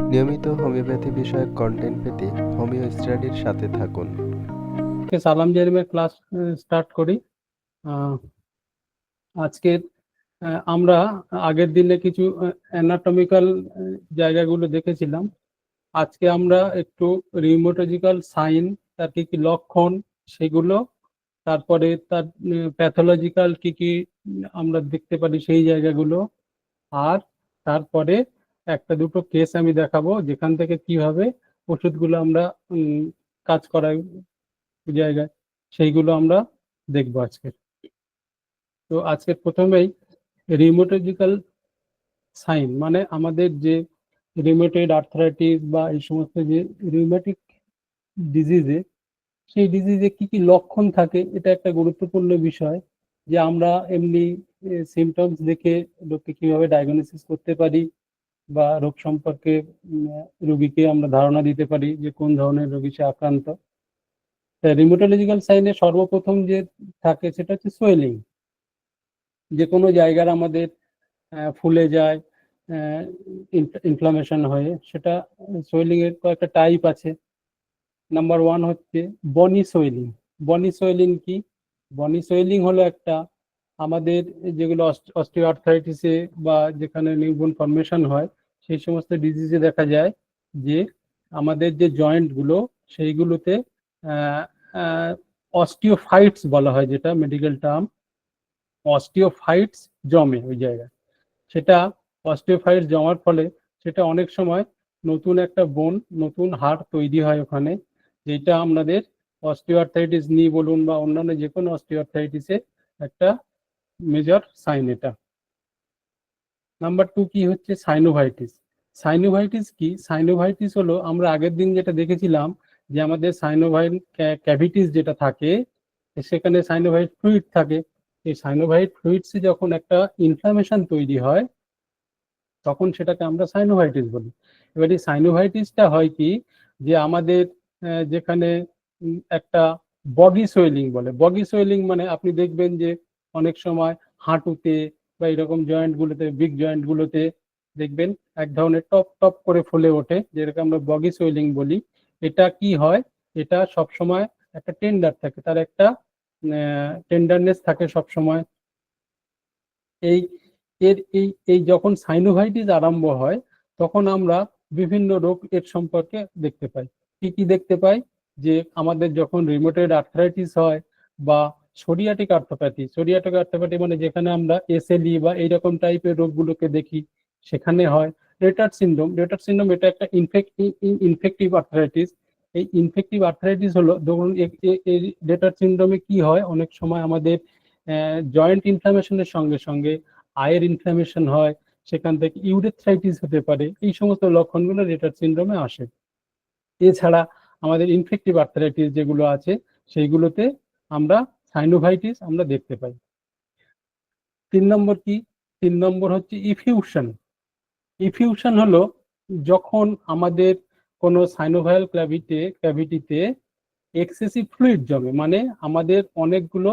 নিয়মিত হোমিওপ্যাথি বিষয়ক কন্টেন্ট পেতে হোমিও স্টাডির সাথে থাকুন। সালাম জারিমের ক্লাস স্টার্ট করি। আজকে আমরা আগের দিনে কিছু অ্যানাটমিক্যাল জায়গাগুলো দেখেছিলাম। আজকে আমরা একটু রিউমাটোলজিক্যাল সাইন, তার কি কি লক্ষণ সেগুলো, তারপরে তার প্যাথোলজিক্যাল কি কি আমরা দেখতে পারি সেই জায়গাগুলো, আর তারপরে একটা দুটো কেস আমি দেখাবো যেখান থেকে কিভাবে ওষুধগুলো আমরা কাজ করাই জায়গায় সেইগুলো আমরা দেখবো আজকে। তো আজকে প্রথমেই রিউমাটোলজিক্যাল সাইন মানে আমাদের যে রিউমেটয়েড আর্থ্রাইটিস বা এই সমস্ত যে রিউমেটিক ডিজিজে, সেই ডিজিজে কি কি লক্ষণ থাকে, এটা একটা গুরুত্বপূর্ণ বিষয়। যে আমরা এমনি সিমটমস দেখে রোগকে কিভাবে ডায়াগনোসিস করতে পারি বা রোগ সম্পর্কে রোগীকে আমরা ধারণা দিতে পারি যে কোন ধরনের রোগী সে আক্রান্ত। রিউমাটোলজিক্যাল সাইনে সর্বপ্রথম যে থাকে সেটা হচ্ছে সোয়েলিং। যে কোনো জায়গার আমাদের ফুলে যায়, ইনফ্লামেশন হয়ে, সেটা সোয়েলিং এর কয়েকটা টাইপ আছে। নাম্বার ওয়ান হচ্ছে বনি সোয়েলিং। বনি সোয়েলিং কি? বনি সোয়েলিং হলো একটা আমাদের যেগুলো অস্টিওআর্থ্রাইটিসে বা যেখানে নিউবোন ফর্মেশন হয় সেই সমস্ত ডিজিজে দেখা যায় যে আমাদের যে জয়েন্ট গুলো সেইগুলোতে অস্টিওফাইটস বলা হয়, যেটা মেডিকেল টার্ম, অস্টিওফাইটস জমে ওই জায়গায়। সেটা অস্টিওফাইটস জমার ফলে সেটা অনেক সময় নতুন একটা বোন, নতুন হাড় তৈরি হয় ওখানে, যেটা আমাদের অস্টিওআর্থ্রাইটিস নি বলুন বা অন্যান্য যে কোনো অস্টিওআর্থ্রাইটিসে একটা মেজর সাইন এটা। নাম্বার টু কি হচ্ছে সাইনোভাইটিস। সাইনোভাইটিস কি? সাইনোভাইটিস হলো আমরা আগের দিন যেটা দেখেছিলাম যে আমাদের সাইনোভাইল ক্যাভিটিস যেটা থাকে সেখানে সাইনোভাইট ফ্লুইড থাকে। এই সাইনোভাইট ফ্লুইডসে যখন একটা ইনফ্লামেশন তৈরি হয় তখন সেটাকে আমরা সাইনোভাইটিস বলি। এবার এই সাইনোভাইটিসটা হয় কি, যে আমাদের যেখানে একটা বগি সোয়েলিং বলে। বগি সোয়েলিং মানে আপনি দেখবেন যে অনেক সময় হাঁটুতে বা এরকম জয়েন্ট গুলোতে, বিগ জয়েন্ট গুলোতে দেখবেন এক ধরনের টপ টপ করে ফুলে ওঠে, যেটাকে আমরা বগি সোয়েলিং বলি। এটা কি হয়? এটা সবসময় একটা টেন্ডার থাকে, তার একটা টেন্ডারনেস থাকে সবসময়। এই এই যখন সাইনোভাইটিস আরম্ভ হয় তখন আমরা বিভিন্ন রোগ এর সম্পর্কে দেখতে পাই। কি কি দেখতে পাই? যে আমাদের যখন রিউমেটয়েড আর্থ্রাইটিস হয় বা সোরিয়াটিক আর্থোপ্যাথি, সোরিয়াটিক আর্থোপ্যাথি মানে যেখানে আমরা এসএলই বা এইরকম টাইপের রোগগুলোকে দেখি সেখানে হয়। রেটার্ড সিন্ড্রোম, রেটার্ড সিন্ড্রোম এটা একটা ইনফেক্টিভ আর্থ্রাইটিস। এই ইনফেক্টিভ আর্থ্রাইটিস হলো, ধরুন এই রেটার্ড সিন্ড্রোমে কি হয়, অনেক সময় আমাদের জয়েন্ট ইনফ্লামেশনের সঙ্গে সঙ্গে আয়ের ইনফ্লামেশন হয়, সেখান থেকে ইউরেথ্রাইটিস হতে পারে। এই সমস্ত লক্ষণগুলো রেটার্ড সিন্ড্রোমে আসে। এছাড়া আমাদের ইনফেক্টিভ আর্থ্রাইটিস যেগুলো আছে সেইগুলোতে আমরা সাইনোভাইটিস আমরা দেখতে পাই। 3 নম্বর কি? 3 নম্বর হচ্ছে ইফিউশন। ইফিউশন হলো যখন আমাদের কোনো সাইনোভায়াল ক্যাভিটিতে এক্সেসিভ ফ্লুইড জমে, মানে আমাদের অনেকগুলো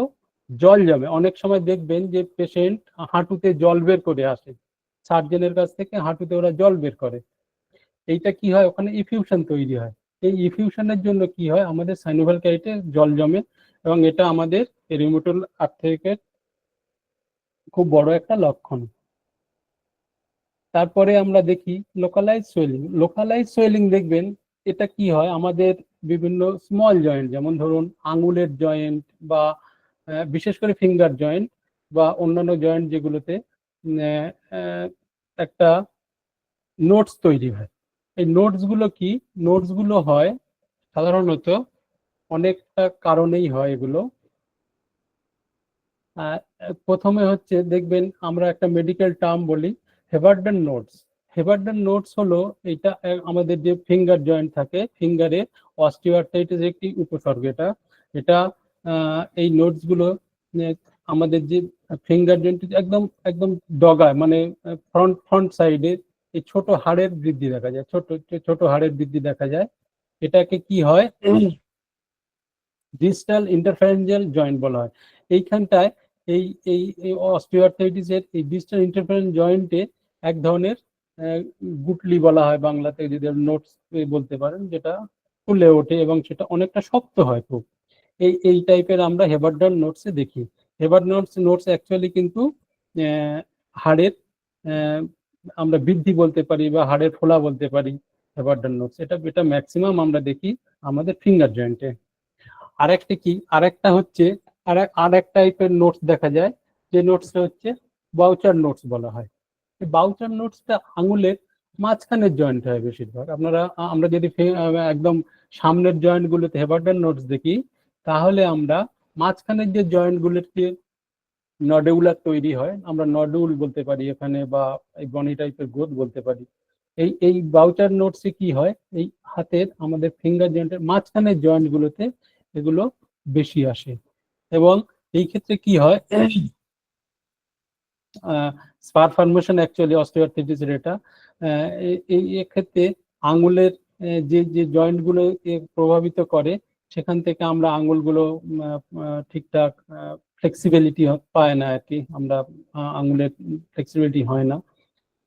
জল জমে। অনেক সময় দেখবেন যে পেশেন্ট হাঁটুতে জল বের করে আসে, সার্জনের কাছ থেকে হাঁটুতে ওরা জল বের করে। এইটা কি হয়? ওখানে ইফিউশন তৈরি হয়। এই ইফিউশনের জন্য কি হয়? আমাদের সাইনোভায়াল ক্যাভিটিতে জল জমে, এবং এটা আমাদের রিউমেটয়েড আর্থ্রাইটিসের খুব বড় একটা লক্ষণ। তারপরে আমরা দেখি লোকালাইজ সোয়েলিং। লোকালাইজ সোয়েলিং দেখবেন এটা কি হয়? আমাদের বিভিন্ন স্মল জয়েন্ট, যেমন ধরুন আঙুলের জয়েন্ট বা বিশেষ করে ফিঙ্গার জয়েন্ট বা অন্যান্য জয়েন্ট যেগুলোতে একটা নোটস তৈরি হয়। এই নোটস গুলো কি? নোটস গুলো হয় সাধারণত অনেকটা কারণেই হয় এগুলো। প্রথমে হচ্ছে দেখবেন আমরা একটা মেডিকেল টার্ম বলি হেভারডেন নোটস। হেভারডেন নোটস হলো এটা আমাদের যে ফিঙ্গার জয়েন্ট থাকে, ফিঙ্গারে অস্টিওআর্থ্রাইটিস একটি উপসর্গ। এটা এটা এই নোটস গুলো আমাদের যে ফিঙ্গার জয়েন্ট একদম একদম ডগায়, মানে ফ্রন্ট সাইডে এই ছোট হাড়ের বৃদ্ধি দেখা যায়, ছোট ছোট হাড়ের বৃদ্ধি দেখা যায়। এটাকে কি হয়? ডিস্টাল ইন্টারফারেঞ্জিয়াল জয়েন্ট বলা হয়। এইখানটায় এই এই অস্টিওআর্থ্রাইটিসের এই ডিস্টাল ইন্টারফারেন্স জয়েন্টে এক ধরনের গুটলি বলা হয় বাংলাতে, যদি নোটস বলতে পারেন, যেটা ফুলে ওঠে এবং সেটা অনেকটা শক্ত হয় খুব। এই টাইপের আমরা হেবারডন নোটসে দেখি। হেবারডন নোটস অ্যাকচুয়ালি কিন্তু হাড়ের আমরা বৃদ্ধি বলতে পারি বা হাড়ের ফোলা বলতে পারি হেবারডন নোটস। এটা ম্যাক্সিমাম আমরা দেখি আমাদের ফিঙ্গার জয়েন্টে। আরেকটা হচ্ছে আরেক টাইপের নোটস দেখা যায়, যে নোটসটা হচ্ছে বাউচার নোটস বলা হয়। বাউচার নোটসটা আঙুলের মাঝখানের জয়েন্ট হয় বেশিরভাগ। আমরা যদি একদম সামনের জয়েন্ট গুলোতে হেবারডন নোটস দেখি, তাহলে আমরা মাঝখানের যে জয়েন্ট গুলোতে নডুলার তৈরি হয়, আমরা নডুল বলতে পারি এখানে, বা এই বনি টাইপের গ্রোথ বলতে পারি। এই বাউচার নোটসে কি হয়, এই হাতের আমাদের ফিঙ্গার জয়েন্টের মাঝখানের জয়েন্ট গুলোতে এগুলো বেশি আসে। এবং এই ক্ষেত্রে কি হয়, স্পার ফর্মেশন অ্যাকচুয়ালি অস্টিওআর্থ্রাইটিসের এটা, এই ক্ষেত্রে আঙুলের যে যে জয়েন্ট গুলো প্রভাবিত করে, সেখান থেকে আমরা আঙুলগুলো ঠিকঠাক ফ্লেক্সিবিলিটি পায় না আর কি, আমরা আঙুলের ফ্লেক্সিবিলিটি হয় না।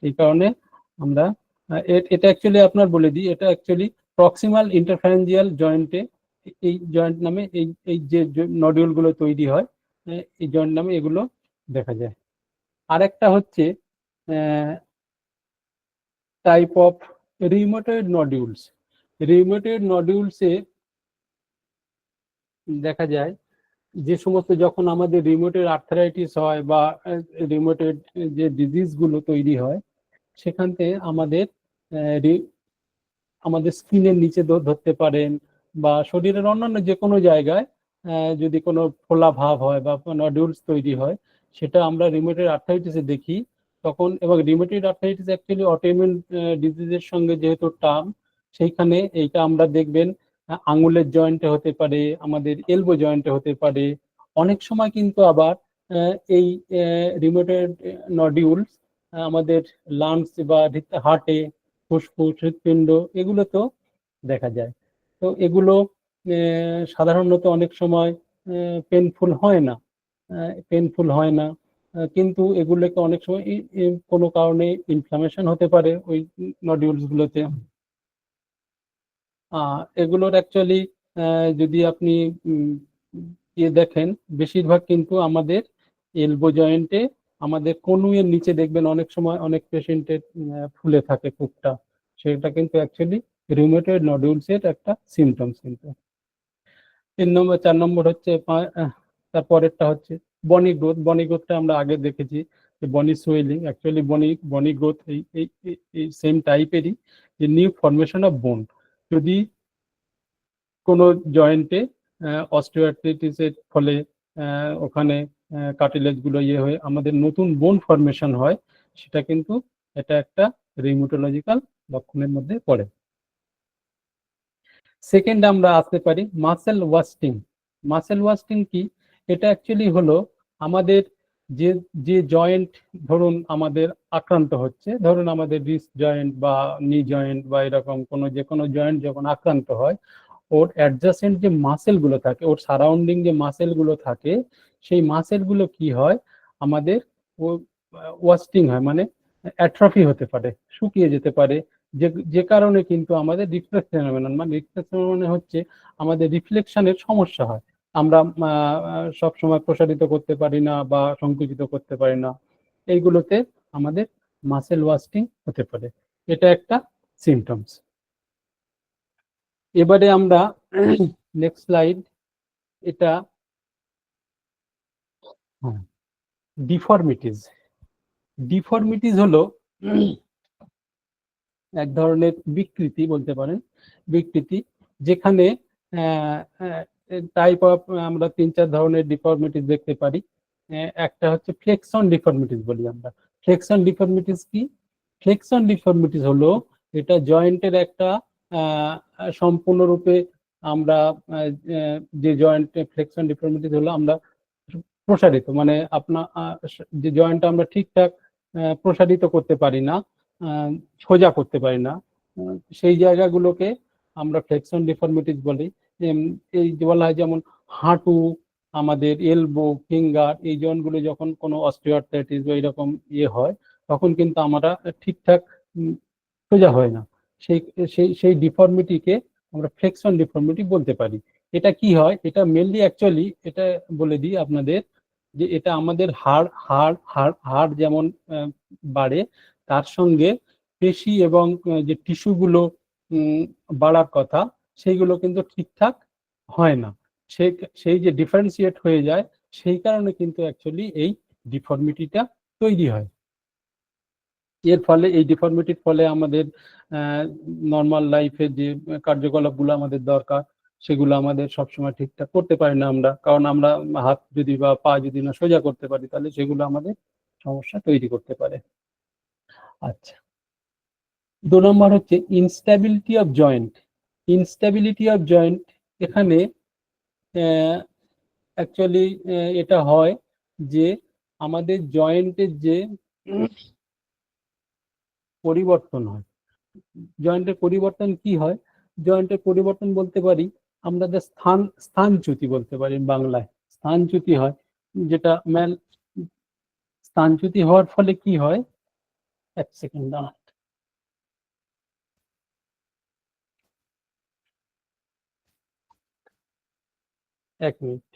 এই কারণে আমরা এটা অ্যাকচুয়ালি আপনার বলে দিই, এটা অ্যাকচুয়ালি প্রক্সিমাল ইন্টারফ্যারেঞ্জিয়াল জয়েন্টে, এই জয়েন্ট নামে এই যে নডিউল গুলো তৈরি হয়, এই জয়েন্ট নামে এগুলো দেখা যায়। আরেকটা হচ্ছে type of rheumatoid nodules. Rheumatoid নডিউলসে দেখা যায় যে সমস্ত, যখন আমাদের রিউমেটয়েড আর্থ্রাইটিস হয় বা রিউমেটয়েড যে ডিজিজ গুলো তৈরি হয়, সেখান থেকে আমাদের স্কিনের নিচে ধরতে পারেন, বা শরীরের অন্যান্য যে কোনো জায়গায় যদি কোনো ফোলা ভাব হয় বা নডিউলস তৈরি হয়, সেটা আমরা রিউমেটয়েড আর্থ্রাইটিসে দেখি তখন। এবং রিউমেটয়েড আর্থ্রাইটিস অ্যাকচুয়ালি অটোইমিউন ডিজিজের সঙ্গে যেহেতু টার্ম, সেইখানে এইটা আমরা দেখবেন আঙুলের জয়েন্টে হতে পারে, আমাদের এলবো জয়েন্টে হতে পারে। অনেক সময় কিন্তু আবার এই রিউমেটয়েড নডিউলস আমাদের লাংস বা হার্টে, ফুসফুস, হৃৎপিণ্ড, এগুলোতেও দেখা যায়। তো এগুলো সাধারণত অনেক সময় পেনফুল হয় না, কিন্তু এগুলোকে অনেক সময় কোনো কারণে ইনফ্লামেশন হতে পারে ওই নডিউলস গুলোতে। এগুলোর অ্যাকচুয়ালি যদি আপনি দেখেন, বেশিরভাগ কিন্তু আমাদের এলবো জয়েন্টে, আমাদের কনুইয়ের নিচে দেখবেন অনেক সময় অনেক পেশেন্টের ফুলে থাকে কূপটা, সেটা কিন্তু অ্যাকচুয়ালি রিউমেটয়েড নডিউলসের একটা সিমটমস। কিন্তু 4 নম্বর হচ্ছে তারপরেরটা হচ্ছে বনি গ্রোথ। বনি গ্রোথটা আমরা আগে দেখেছি যে বনি সোয়েলিং, অ্যাকচুয়ালি বনি গ্রোথ এই সেম টাইপেরই, যে নিউ ফরমেশন অফ বোন। যদি কোনো জয়েন্টে অস্টিওআর্থ্রাইটিসের ফলে ওখানে কার্টিলেজ গুলো হয়ে আমাদের নতুন বোন ফরমেশন হয়, সেটা কিন্তু এটা একটা রিউমেটোলজিক্যাল লক্ষণের মধ্যে পড়ে। সেকেন্ড আমরা আসতে পারি মাসেল ওয়াস্টিং। মাসেল ওয়াস্টিং কি? এটা অ্যাকচুয়ালি হলো আমাদের যে যে জয়েন্ট ধরুন আমাদের আক্রান্ত হচ্ছে, ধরুন আমাদের রিস্ট জয়েন্ট বা নি জয়েন্ট বা এরকম যে কোনো জয়েন্ট যখন আক্রান্ত হয়, ওর অ্যাডজাসেন্ট যে মাসেল গুলো থাকে, ওর সারাউন্ডিং যে মাসেল গুলো থাকে, সেই মাসেল গুলো কি হয়, আমাদের ওয়াস্টিং হয়, মানে অ্যাট্রফি হতে পারে, শুকিয়ে যেতে পারে। যে কারণে কিন্তু আমাদের রিফ্লেকশন মানে হচ্ছে আমাদের রিফ্লেকশনের সমস্যা হয়। আমরা সব সময় প্রসারিত করতে পারি না বা সংকুচিত করতে পারি না, এইগুলোতে আমাদের মাসেল ওয়াস্টিং হতে পারে। এটা একটা সিমটমস। এবারে আমরা নেক্সট স্লাইড, এটা ডিফর্মিটিস হলো এক ধরনের বিকৃতি বলতে পারেন, যেখানে টাইপ অফ আমরা 3-4 ধরনের ডিফর্মিটিস দেখতে পারি। একটা হচ্ছে ফ্লেক্সন ডিফর্মিটিস বলি আমরা। ফ্লেক্সন ডিফর্মিটিস কি? ফ্লেক্সন ডিফর্মিটিস হলো এটা জয়েন্টের একটা সম্পূর্ণরূপে আমরা যে জয়েন্ট ফ্লেক্সন ডিফর্মিটিস হলো আমরা প্রসারিত, মানে আপনার যে জয়েন্টটা আমরা ঠিকঠাক প্রসারিত করতে পারি না, সোজা করতে পারি না, সেই জায়গাগুলোকে আমরা ফ্লেক্সন ডিফর্মিটিস বলি। এই বলা হয় যেমন হাঁটু, আমাদের এলবো, ফিঙ্গার, এই জয়েন্টগুলো যখন কোনো অস্টিওআর্থ্রাইটিস বা এরকম হয়, তখন কিন্তু আমরা ঠিকঠাক সোজা হয় না, সেই সেই সেই ডিফর্মিটিকে আমরা ফ্লেক্সন ডিফর্মিটি বলতে পারি। এটা কি হয়, এটা মেনলি অ্যাকচুয়ালি এটা বলে দিই আপনাদের, যে এটা আমাদের হাড় যেমন বাড়ে, তার সঙ্গে পেশি এবং যে টিস্যুগুলো বাড়ার কথা, সেইগুলো কিন্তু ঠিকঠাক হয় না। সেই সেই যে ডিফারেন্সিয়েট হয়ে যায়, সেই কারণে কিন্তু অ্যাকচুয়ালি এই ডিফর্মিটিটা তৈরি হয়। এর ফলে এই ডিফর্মিটির ফলে আমাদের নর্মাল লাইফে যে কার্যকলাপগুলো আমাদের দরকার, সেগুলো আমাদের সবসময় ঠিকঠাক করতে পারি না আমরা, কারণ আমরা হাত যদি বা পা যদি না সোজা করতে পারি, তাহলে সেগুলো আমাদের সমস্যা তৈরি করতে পারে। আচ্ছা, 2 নম্বর হচ্ছে instability of joint. Instability of joint, এখানে অ্যাকচুয়ালি এটা হয় যে আমাদের জয়েন্টের যে পরিবর্তন হয়, জয়েন্টের পরিবর্তন কি হয়, জয়েন্টের পরিবর্তন বলতে পারি আমরা যে স্থানচ্যুতি বলতে পারি বাংলায়, স্থানচ্যুতি হয়, যেটা স্থানচ্যুতি হওয়ার ফলে কি হয়, এক সেকেন্ড দাঁড়ান, এক মিনিট।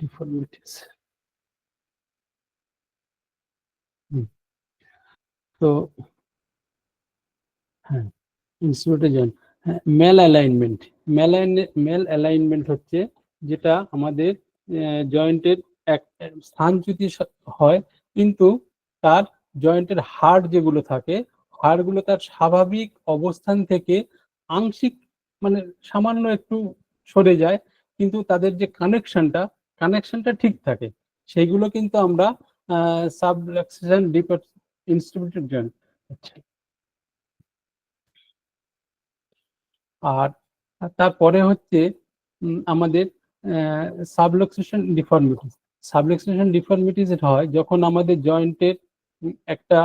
ডিফর্মিটিস, তো হ্যাঁ, ইনস্টিটিউটে জয়েন্ট, হ্যাঁ, মেল অ্যালাইনমেন্ট হচ্ছে যেটা আমাদের জয়েন্টের এক স্থানচ্যুতি হয়, কিন্তু তার জয়েন্টের হাড় যেগুলো থাকে, হাড়গুলো তার স্বাভাবিক অবস্থান থেকে আংশিক, মানে সামান্য একটু সরে যায়, কিন্তু তাদের যে কানেকশনটা ঠিক থাকে, সেইগুলো কিন্তু আমরা সাবলাক্সেশন ইনস্টিটিউটেড জয়েন্ট। আর তারপরে হচ্ছে আমাদের সাবলক্সেশন ডিফর্মিটিস। সাবলক্সেশন ডিফর্মিটিস হয় যখন আমাদের জয়েন্টের একটা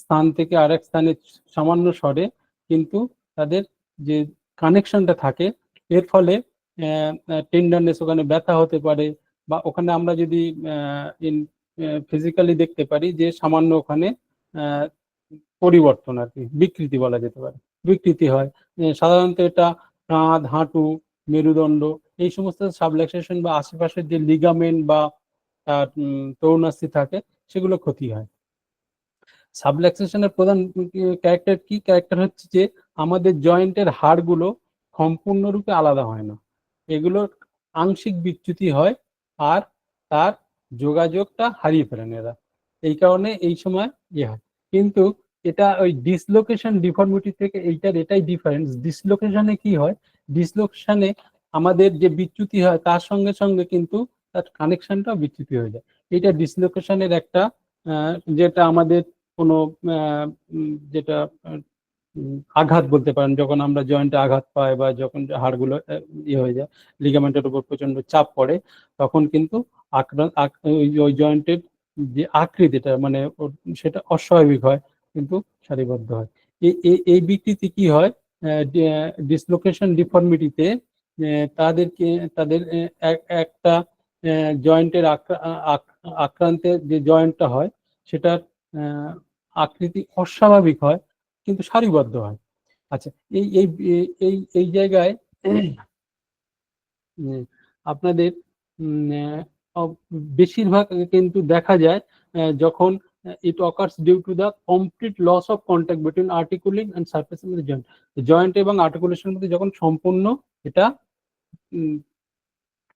স্থান থেকে আরেক স্থানে সামান্য সরে, কিন্তু তাদের যে কানেকশনটা থাকে, এর ফলে টেন্ডারনেস, ওখানে ব্যথা হতে পারে, বা ওখানে আমরা যদি ফিজিক্যালি দেখতে পারি যে সামান্য ওখানে পরিবর্তন আর কি, বিকৃতি বলা যেতে পারে, বিকৃতি হয়। সাধারণত এটা কাঁধ, হাঁটু, মেরুদণ্ড, এই সমস্ত সাবলাক্সেশন বা আশেপাশের যে লিগামেন্ট বা তরুণাস্থি থাকে, সেগুলো ক্ষতি হয়। সাবলাক্সেশনের প্রধান ক্যারেক্টার কি, ক্যারেক্টার হচ্ছে যে আমাদের জয়েন্টের হাড়গুলো সম্পূর্ণরূপে আলাদা হয় না, এগুলোর আংশিক বিচ্যুতি হয়, আর তার যোগাযোগটা হারিয়ে ফেলেন এরা, এই কারণে এই সময় ইয়ে হয়। কিন্তু এটা ওই ডিসলোকেশন ডিফর্মিটি থেকে এটাই ডিফারেন্স। ডিসলোকেশনে কি হয়, ডিসলোকেশনে আমাদের যে বিচ্যুতি হয় তার সঙ্গে সঙ্গে কিন্তু তার কানেকশনটাও বিচ্যুতি হয়ে যায়। এটা ডিসলোকেশনের একটা যেটা আমাদের কোনো যেটা আঘাত বলতে পারেন, যখন আমরা জয়েন্টে আঘাত পাই বা যখন হাড়গুলো ইয়ে হয়ে যায়, লিগামেন্টের উপর প্রচন্ড চাপ পড়ে, তখন কিন্তু ওই জয়েন্টের যে আকৃতিটা, মানে সেটা অস্বাভাবিক হয়, কিন্তু সারিবদ্ধ হয়। এই বিকৃতি কি হয়, ডিসলোকেশন ডিফর্মিটিতে তাদেরকে তাদের একটা জয়েন্টের আক্রান্তের যে জয়েন্টটা হয়, সেটার আকৃতি অস্বাভাবিক হয়, কিন্তু সারিবদ্ধ হয়। আচ্ছা, এই এই এই এই জায়গায় আপনাদের বেশিরভাগ কিন্তু দেখা যায় যখন it occurs due to the complete loss of contact between articulate and surface of the joint, joint এবং আর্টিকুলেশনের মধ্যে যখন সম্পূর্ণ এটা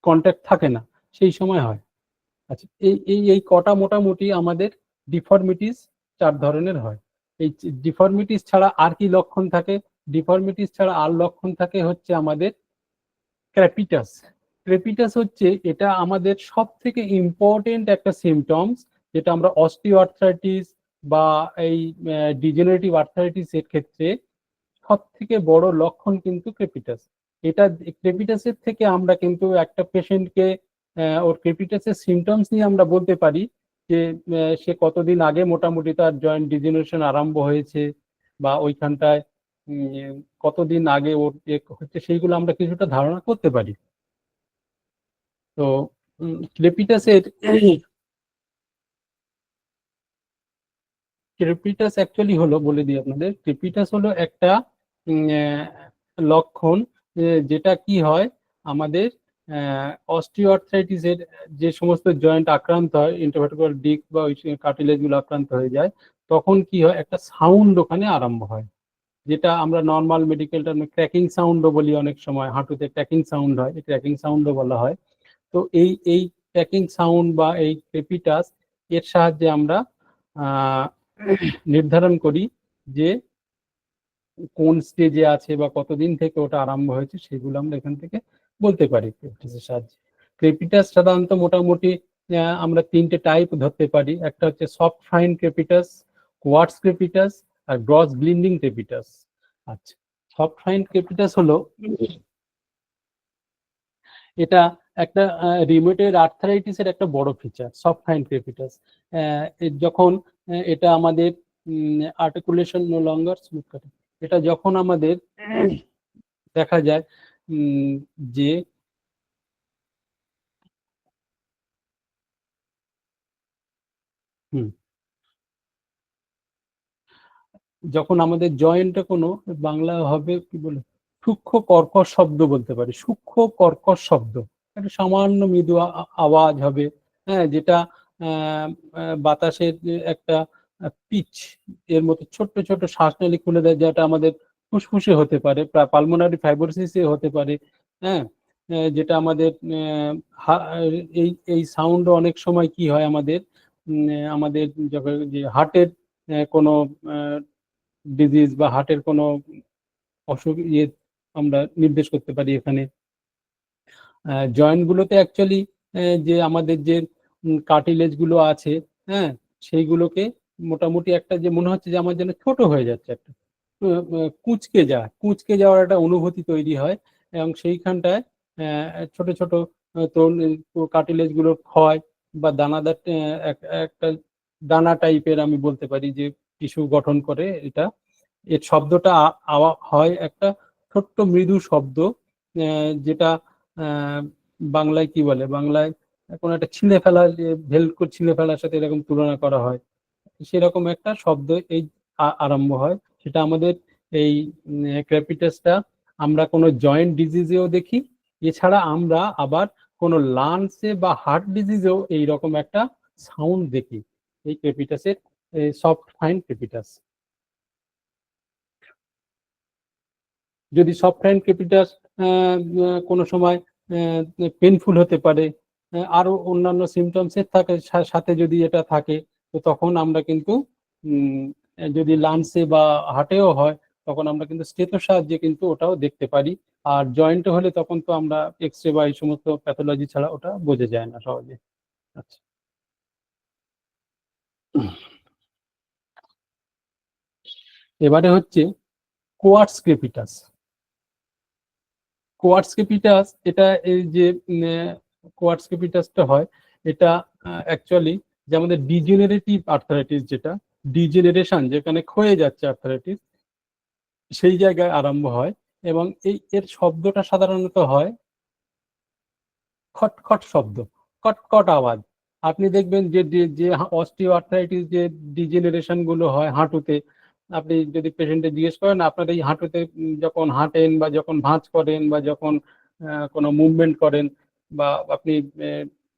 কন্ট্যাক্ট থাকে না, সেই সময় হয়। আচ্ছা, এই কটা মোটামুটি আমাদের ডিফর্মিটিস 4 ধরনের হয়। এই ডিফর্মিটিস ছাড়া আর কি লক্ষণ থাকে, ডিফর্মিটিস ছাড়া আর লক্ষণ থাকে হচ্ছে আমাদের ক্রেপিটাস। ক্রেপিটাস হচ্ছে এটা আমাদের সব থেকে ইম্পর্টেন্ট একটা সিমটমস, যেটা আমরা অস্টিওআর্থ্রাইটিস বা এই ডিজেনারেটিভ আর্থ্রাইটিস এর ক্ষেত্রে সব থেকে বড় লক্ষণ কিন্তু ক্রেপিটাস। এটা ক্রেপিটাসের থেকে আমরা কিন্তু একটা পেশেন্টকে ওর ক্রেপিটাসের সিমটমস নিয়ে আমরা বলতে পারি যে সে কতদিন আগে মোটামুটি তার জয়েন্ট ডিজেনারেশন আরম্ভ হয়েছে, বা ওইখানটায় কতদিন আগে ওর হচ্ছে, সেইগুলো আমরা কিছুটা ধারণা করতে পারি। তো ক্রেপিটাসের ক্রেপিটাস অ্যাকচুয়ালি হলো, বলে দিই আপনাদের, ক্রেপিটাস হলো একটা লক্ষণ যেটা কি হয় আমাদের অস্টিওআর্থ্রাইটিসের যে সমস্ত জয়েন্ট আক্রান্ত হয়, ইন্টারভার্টিব্রাল ডিস্ক বা ওই কার্টিলেজ গুলো আক্রান্ত হয়ে যায়, তখন কি হয় একটা সাউন্ড ওখানে আরম্ভ হয়, যেটা আমরা নর্মাল মেডিকেল টার্মে ক্র্যাকিং সাউন্ডও বলি, অনেক সময় হাঁটুতে ক্র্যাকিং সাউন্ড হয়, ক্র্যাকিং সাউন্ডও বলা হয়। তো এই ক্র্যাকিং সাউন্ড বা এই ক্রেপিটাস এর সাহায্যে আমরা নির্ধারণ করি যে কোন স্টেজে আছে বা কতদিন থেকে ওটা আরম্ভ হয়েছে, সেগুলো আমরা এখান থেকে বলতে পারি ক্রেপিটাসের সাহায্যে। ক্রেপিটাস সাধারণত মোটামুটি আমরা তিনটে টাইপ ধরতে পারি, একটা হচ্ছে soft fine crepitus, quartz crepitus আর গ্রস গ্লিন্ডিং ক্রেপিটাস। আচ্ছা, সফট ফাইন ক্রেপিটাস হলো এটা একটা রিউমেটয়েড আর্থ্রাইটিসের একটা বড় ফিচার, সফট ফাইন ক্রেপিটাস। যখন এটা আমাদের আর্টিকুলেশন নো লঙ্গার স্মুথ কাটে, এটা যখন আমাদের দেখা যায় যে যখন আমাদের জয়েন্টে কোনো, বাংলা হবে কি বলে, সূক্ষ্ম কর্কশ শব্দ বলতে পারি, সূক্ষ্ম কর্কশ শব্দ, একটা সামান্য মৃদু আওয়াজ হবে, হ্যাঁ, যেটা বাতাসের যে একটা পিচ এর মতো ছোট্ট ছোট শ্বাসনালী খুলে দেয়, যেটা আমাদের ফুসফুসে হতে পারে, পালমোনারি ফাইব্রোসিসে হতে পারে, হ্যাঁ, যেটা আমাদের এই এই সাউন্ড অনেক সময় কি হয় আমাদের আমাদের যখন যে হার্টের কোনো ডিজিজ বা হার্টের কোনো অসুখ আমরা নির্দেশ করতে পারি এখানে। জয়েন্ট গুলোতে অ্যাকচুয়ালি যে আমাদের যে কার্টিলেজ গুলো আছে, হ্যাঁ, সেইগুলোকে মোটামুটি একটা যে মনে হচ্ছে যে আমার যেন ছোট হয়ে যাচ্ছে, একটা কুঁচকে যাওয়ার একটা অনুভূতি তৈরি হয়, এবং সেইখানটায় ছোট ছোট কার্টিলেজ গুলোর ক্ষয় বা দানাদার একটা দানা টাইপের আমি বলতে পারি যে টিস্যু গঠন করে এটা। এর শব্দটা হয় একটা ছোট্ট মৃদু শব্দ, যেটা বাংলায় কি বলে, বাংলায় কোনো একটা ছিঁড়ে ফেলা, যে ভেলকো ছিঁড়ে ফেলার সাথে এরকম তুলনা করা হয়, সেরকম একটা শব্দ এই আরম্ভ হয়। সেটা আমাদের এই ক্রেপিটাসটা আমরা কোনো জয়েন্ট ডিজিজেও দেখি, এছাড়া আমরা আবার কোনো লাংসে বা হার্ট ডিজিজেও এইরকম একটা সাউন্ড দেখি এই ক্রেপিটাসের, সফট ফাইন ক্রেপিটাস। যদি সফট হ্যান্ড ক্রেপিটাস কোনো সময় পেনফুল হতে পারে, আরো অন্যান্য সিমটমসের থাকে সাথে যদি এটা থাকে, তো তখন আমরা কিন্তু যদি লাংসে বা হার্টেও হয়, তখন আমরা কিন্তু স্টেথোর সাহায্যে কিন্তু ওটাও দেখতে পারি। আর জয়েন্টে হলে তখন তো আমরা এক্স রে বা এই সমস্ত প্যাথোলজি ছাড়া ওটা বোঝা যায় না সহজে। আচ্ছা, এবারে হচ্ছে কোয়ার্টস ক্রেপিটাস। কোয়ার্টস ক্রেপিটাস এটা এই যে কোয়ার্টস ক্রেপিটাসটা হয়, এটা অ্যাকচুয়ালি যে আমাদের ডিজেনারেটিভ আর্থারাইটিস, যেটা ডিজেনারেশন যেখানে ক্ষয়ে যাচ্ছে আর্থারাইটিস, সেই জায়গায় আরম্ভ হয়, এবং এর শব্দটা সাধারণত হয় খটখট শব্দ, কটকট আওয়াজ। আপনি দেখবেন যে যে অস্টিও আর্থ্রাইটিস যে ডিজেনারেশন গুলো হয় হাঁটুতে, আপনি যদি পেশেন্টে জিজ্ঞেস করেন আপনার এই হাঁটুতে যখন হাঁটেন বা যখন ভাঁজ করেন বা যখন কোনো মুভমেন্ট করেন, বা আপনি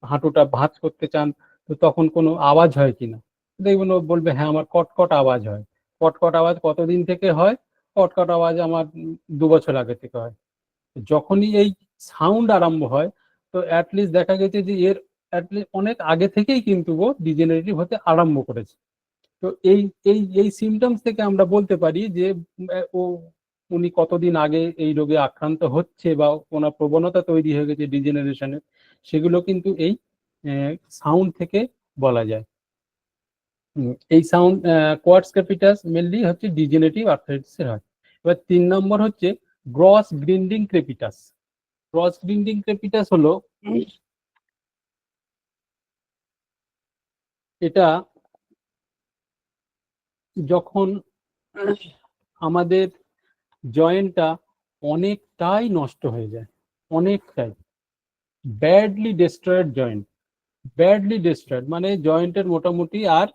হাঁটুটা ভাঁজ করতে চান, তো তখন কোনো আওয়াজ হয় কিনা, দেখবেন ও বলবে হ্যাঁ আমার কটকট আওয়াজ হয়। কটকট আওয়াজ কতদিন থেকে হয়? কটকট আওয়াজ আমার 2 বছর আগে থেকে হয়। যখনই এই সাউন্ড আরম্ভ হয়, তো অ্যাটলিস্ট দেখা গেছে যে এর অ্যাটলিস্ট অনেক আগে থেকেই কিন্তু ও ডিজেনারেটিভ হতে আরম্ভ করেছে। তো এই সিমটমস থেকে আমরা বলতে পারি যে ও উনি কতদিন আগে এই রোগে আক্রান্ত হচ্ছে বা ওনার প্রবণতা তৈরি হয়ে গেছে ডিজেনারেশনের, সেগুলো কিন্তু এই সাউন্ড থেকে বলা যায়। এই সাউন্ড কোয়ার্টস ক্যাপিটাস মেনলি হচ্ছে ডিজেনারেটিভ আর্থ্রাইটিসের হয়। এবার 3 নম্বর হচ্ছে gross grinding crepitus. Cross grinding crepitus হলো এটা যখন আমাদের জয়েন্টটা অনেকটাই নষ্ট হয়ে যায়, অনেকটাই, badly destroyed joint, badly destroyed মানে জয়েন্টের মোটামুটি আর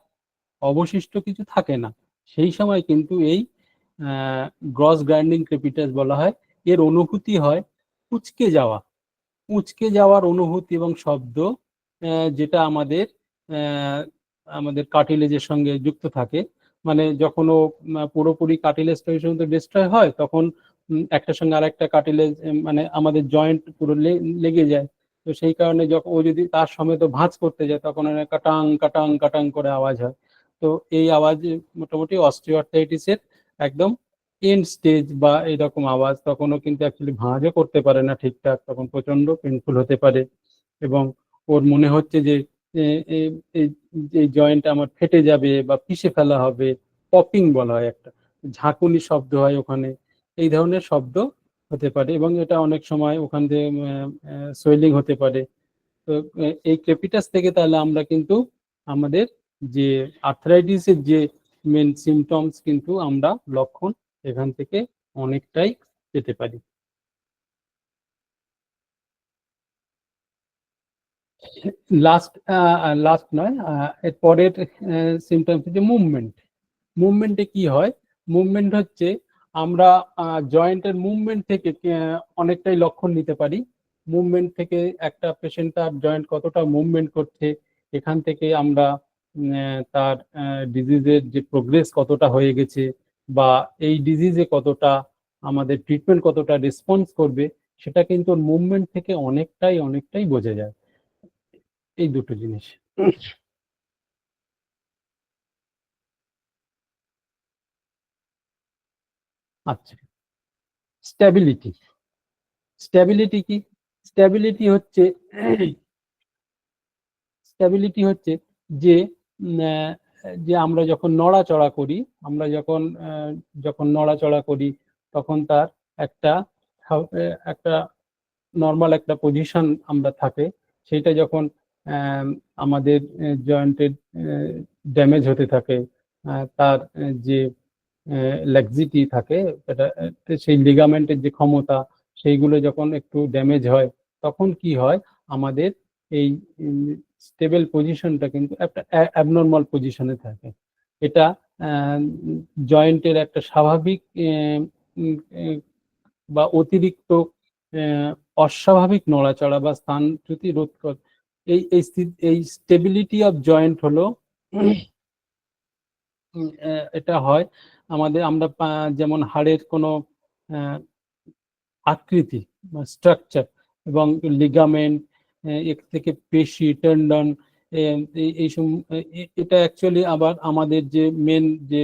অবশিষ্ট কিছু থাকে না, সেই সময় কিন্তু এই গ্রস গ্রাইন্ডিং ক্রেপিটাস বলা হয়। এর অনুভূতি হয় কুঁচকে যাওয়া, কুঁচকে যাওয়ার অনুভূতি এবং শব্দ, যেটা আমাদের আমাদের কার্টিলেজের সঙ্গে যুক্ত থাকে। মানে যখন ও পুরোপুরি কার্টিলেজটা ওই সময় ডিস্ট্রয় হয়, তখন একটার সঙ্গে আরেকটা কার্টিলেজ মানে আমাদের জয়েন্ট পুরো লেগে যায়। তো সেই কারণে যখন ও যদি তার সমেত ভাঁজ করতে যায়, তখন কাটাং কাটাং কাটাং করে আওয়াজ হয়। তো এই আওয়াজ মোটামুটি অস্টিওআর্থ্রাইটিসের একদম এন্ড স্টেজ বা এইরকম আওয়াজ। তখনও কিন্তু অ্যাকচুয়ালি ভাঁজও করতে পারে না ঠিকঠাক, তখন প্রচন্ড পেনফুল হতে পারে এবং ওর মনে হচ্ছে যে এই জয়েন্ট আমার ফেটে যাবে বা পিষে ফেলা হবে। পপিং বলা হয়, একটা ঝাঁকুনি শব্দ হয় ওখানে, এই ধরনের শব্দ হতে পারে এবং এটা অনেক সময় ওখান থেকে সোয়েলিং হতে পারে। তো এই ক্রেপিটাস থেকে তাহলে আমরা কিন্তু আমাদের যে আর্থ্রাইটিসের যে মেন সিমটমস কিন্তু আমরা লক্ষণ এখান থেকে অনেকটাই পেতে পারি। লাস্ট লাস্ট নয়, এর পরের সিমটমস হচ্ছে মুভমেন্ট। মুভমেন্টে কি হয়? মুভমেন্ট হচ্ছে আমরা জয়েন্টের মুভমেন্ট থেকে অনেকটাই লক্ষণ নিতে পারি। মুভমেন্ট থেকে একটা পেশেন্ট তার জয়েন্ট কতটা মুভমেন্ট করছে, এখান থেকে আমরা তার ডিজিজের যে প্রোগ্রেস কতটা হয়ে গেছে বা এই ডিজিজে কতটা আমাদের ট্রিটমেন্ট কতটা রেসপন্স করবে, সেটা কিন্তু মুভমেন্ট থেকে অনেকটাই অনেকটাই বোঝা যায়। এই দুটো জিনিস। আচ্ছা, স্ট্যাবিলিটি। স্ট্যাবিলিটি কি? স্ট্যাবিলিটি হচ্ছে স্ট্যাবিলিটি হচ্ছে যে যে আমরা যখন নড়াচড়া করি, আমরা যখন যখন নড়াচড়া করি, তখন তার একটা একটা নর্মাল একটা পজিশন আমরা থাকে। সেটা যখন আমাদের জয়েন্টের ড্যামেজ হতে থাকে, তার যে ল্যাক্সিটি থাকে, এটা সেই লিগামেন্টের যে ক্ষমতা, সেইগুলো যখন একটু ড্যামেজ হয়, তখন কি হয় আমাদের এই স্টেবল পজিশনটা কিন্তু একটা অ্যাবনর্মাল পজিশনে থাকে। এটা জয়েন্টের একটা স্বাভাবিক বা অতিরিক্ত অস্বাভাবিক নড়াচড়া বা স্থানচ্যুতি রোধ করে। এই স্টেবিলিটি অফ জয়েন্ট হলো এটা হয় আমাদের, আমরা যেমন হাড়ের কোনো আকৃতি বা স্ট্রাকচার এবং লিগামেন্ট, এর থেকে পেশি, টেন্ডন, এই এটা অ্যাকচুয়ালি আবার আমাদের যে মেন যে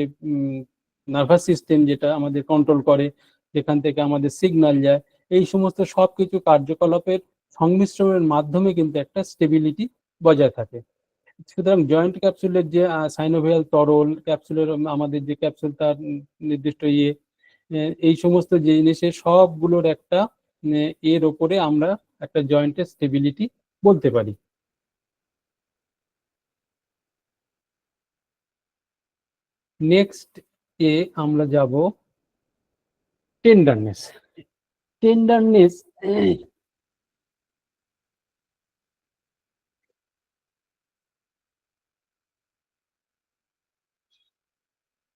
নার্ভাস সিস্টেম যেটা আমাদের কন্ট্রোল করে, যেখান থেকে আমাদের সিগন্যাল যায়, এই সমস্ত সবকিছু কার্যকলাপের সংমিশ্রণের মাধ্যমে কিন্তু একটা স্টেবিলিটি বজায় থাকে। সুতরাং জয়েন্ট ক্যাপসুলের যে সাইনোভিয়াল তরল ক্যাপসুলের আমাদের যে ক্যাপসুল, তার নির্দিষ্ট এই সমস্ত জিনিসের সবগুলোর একটা এর ওপরে আমরা একটা জয়েন্টের স্টেবিলিটি বলতে পারি। নেক্সট আমরা যাব টেন্ডারনেস। টেন্ডারনেস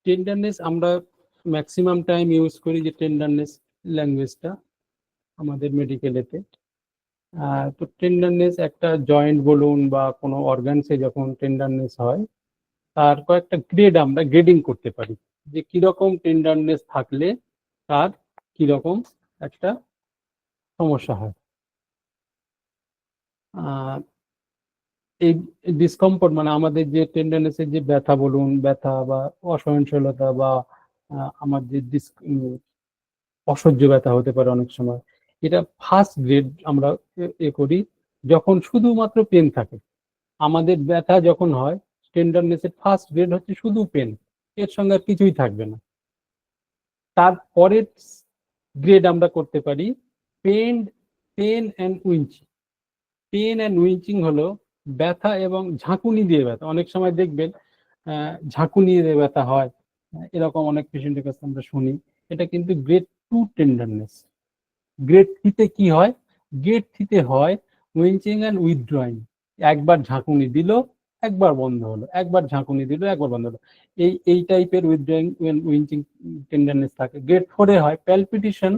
টেন্ডারনেস আমরা ম্যাক্সিমাম টাইম ইউজ করি যে টেন্ডারনেস ল্যাঙ্গুয়েজটা আমাদের মেডিকেলেতে। তো টেন্ডারনেস একটা জয়েন্ট বলুন বা কোনো অর্গানসে যখন টেন্ডারনেস হয়, তার কয়েকটা গ্রেড আমরা গ্রেডিং করতে পারি, যে কিরকম টেন্ডারনেস থাকলে তার কিরকম একটা সমস্যা হয়। এই ডিসকমফোর্ট মানে আমাদের যে টেন্ডারনেসের যে ব্যথা বলুন, ব্যথা বা অসহনশীলতা বা আমার যে অসহ্য ব্যথা হতে পারে অনেক সময়, এটা ফার্স্ট গ্রেড আমরা করি যখন শুধুমাত্র পেন থাকে। আমাদের ব্যথা যখন হয়, টেন্ডারনেসের ফার্স্ট গ্রেড হচ্ছে শুধু পেন, এর সঙ্গে আর কিছুই থাকবে না। তারপরের গ্রেড আমরা করতে পারি পেন অ্যান্ড উইঞ্চিং। পেন অ্যান্ড উইঞ্চিং হলো ব্যথা এবং ঝাঁকুনি দিয়ে ব্যথা। অনেক সময় দেখবেন ঝাঁকুনি দিয়ে ব্যথা হয়, এরকম অনেক পেশেন্টের কাছে আমরা শুনি। এটা কিন্তু গ্রেড 2 টেন্ডারনেস। গ্রেড 3 তে কি হয়? গ্রেড 3 তে হয় উইঞ্চিং অ্যান্ড উইথড্রয়িং, একবার ঝাঁকুনি দিল, একবার বন্ধ হলো, একবার ঝাঁকুনি দিল, একবার বন্ধ হলো, এই টাইপের উইথড্রয়িং উইঞ্চিং টেন্ডারনেস থাকে। গ্রেড 4-এ হয় প্যালপিটেশন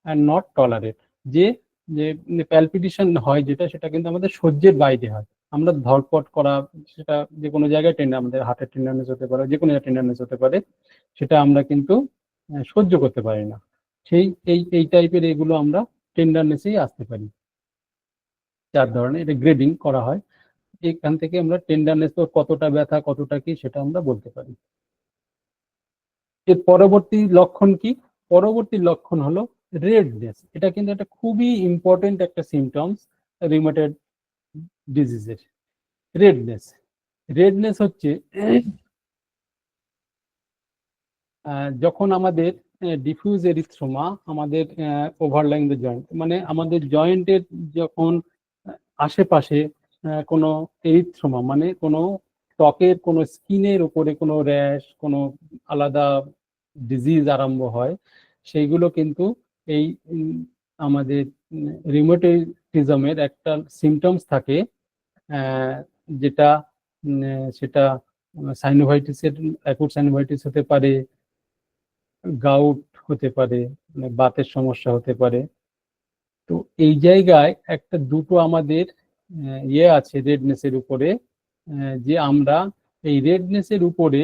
অ্যান্ড নট টলারেট, যে যে প্যালপিটেশন হয় যেটা, সেটা কিন্তু আমাদের সহ্যের বাইরে হয়। আমরা ধরপট করা, সেটা যে কোনো জায়গায় টেন্ডার, আমাদের হার্টের টেন্ডারনেস হতে পারে, যে কোনো টেন্ডারনেস হতে পারে, সেটা আমরা কিন্তু সহ্য করতে পারি না। সেই এই টাইপের এগুলো আমরা টেন্ডারনেসেই আসতে পারি। 4 ধরনের এটা গ্রেডিং করা হয়, এখান থেকে আমরা টেন্ডারনেস কতটা ব্যথা কতটা কি সেটা আমরা বলতে পারি। এর পরবর্তী লক্ষণ কি? পরবর্তী লক্ষণ হলো রেডনেস। এটা কিন্তু একটা খুবই ইম্পর্টেন্ট একটা সিমটমস রিউমেটয়েড ডিজিজের। রেডনেস, রেডনেস হচ্ছে যখন আমাদের ডিফিউজ এরিথ্রোমা আমাদের ওভারলাইং দ্য জয়েন্ট, মানে আমাদের জয়েন্টের যখন আশেপাশে কোনো এরিথ্রোমা, মানে কোনো ত্বকের কোনো স্কিনের উপরে কোনো র্যাশ, কোনো আলাদা ডিজিজ আরম্ভ হয়, সেইগুলো কিন্তু এই আমাদের রিউমেটিজমের একটা সিমটমস থাকে, যেটা সেটা সাইনোভাইটিসের, অ্যাকুট সাইনোভাইটিস হতে পারে, গাউট হতে পারে, মানে বাতের সমস্যা হতে পারে। তো এই জায়গায় একটা দুটো আমাদের ইয়ে আছে রেডনেসের উপরে, যে আমরা এই রেডনেসের উপরে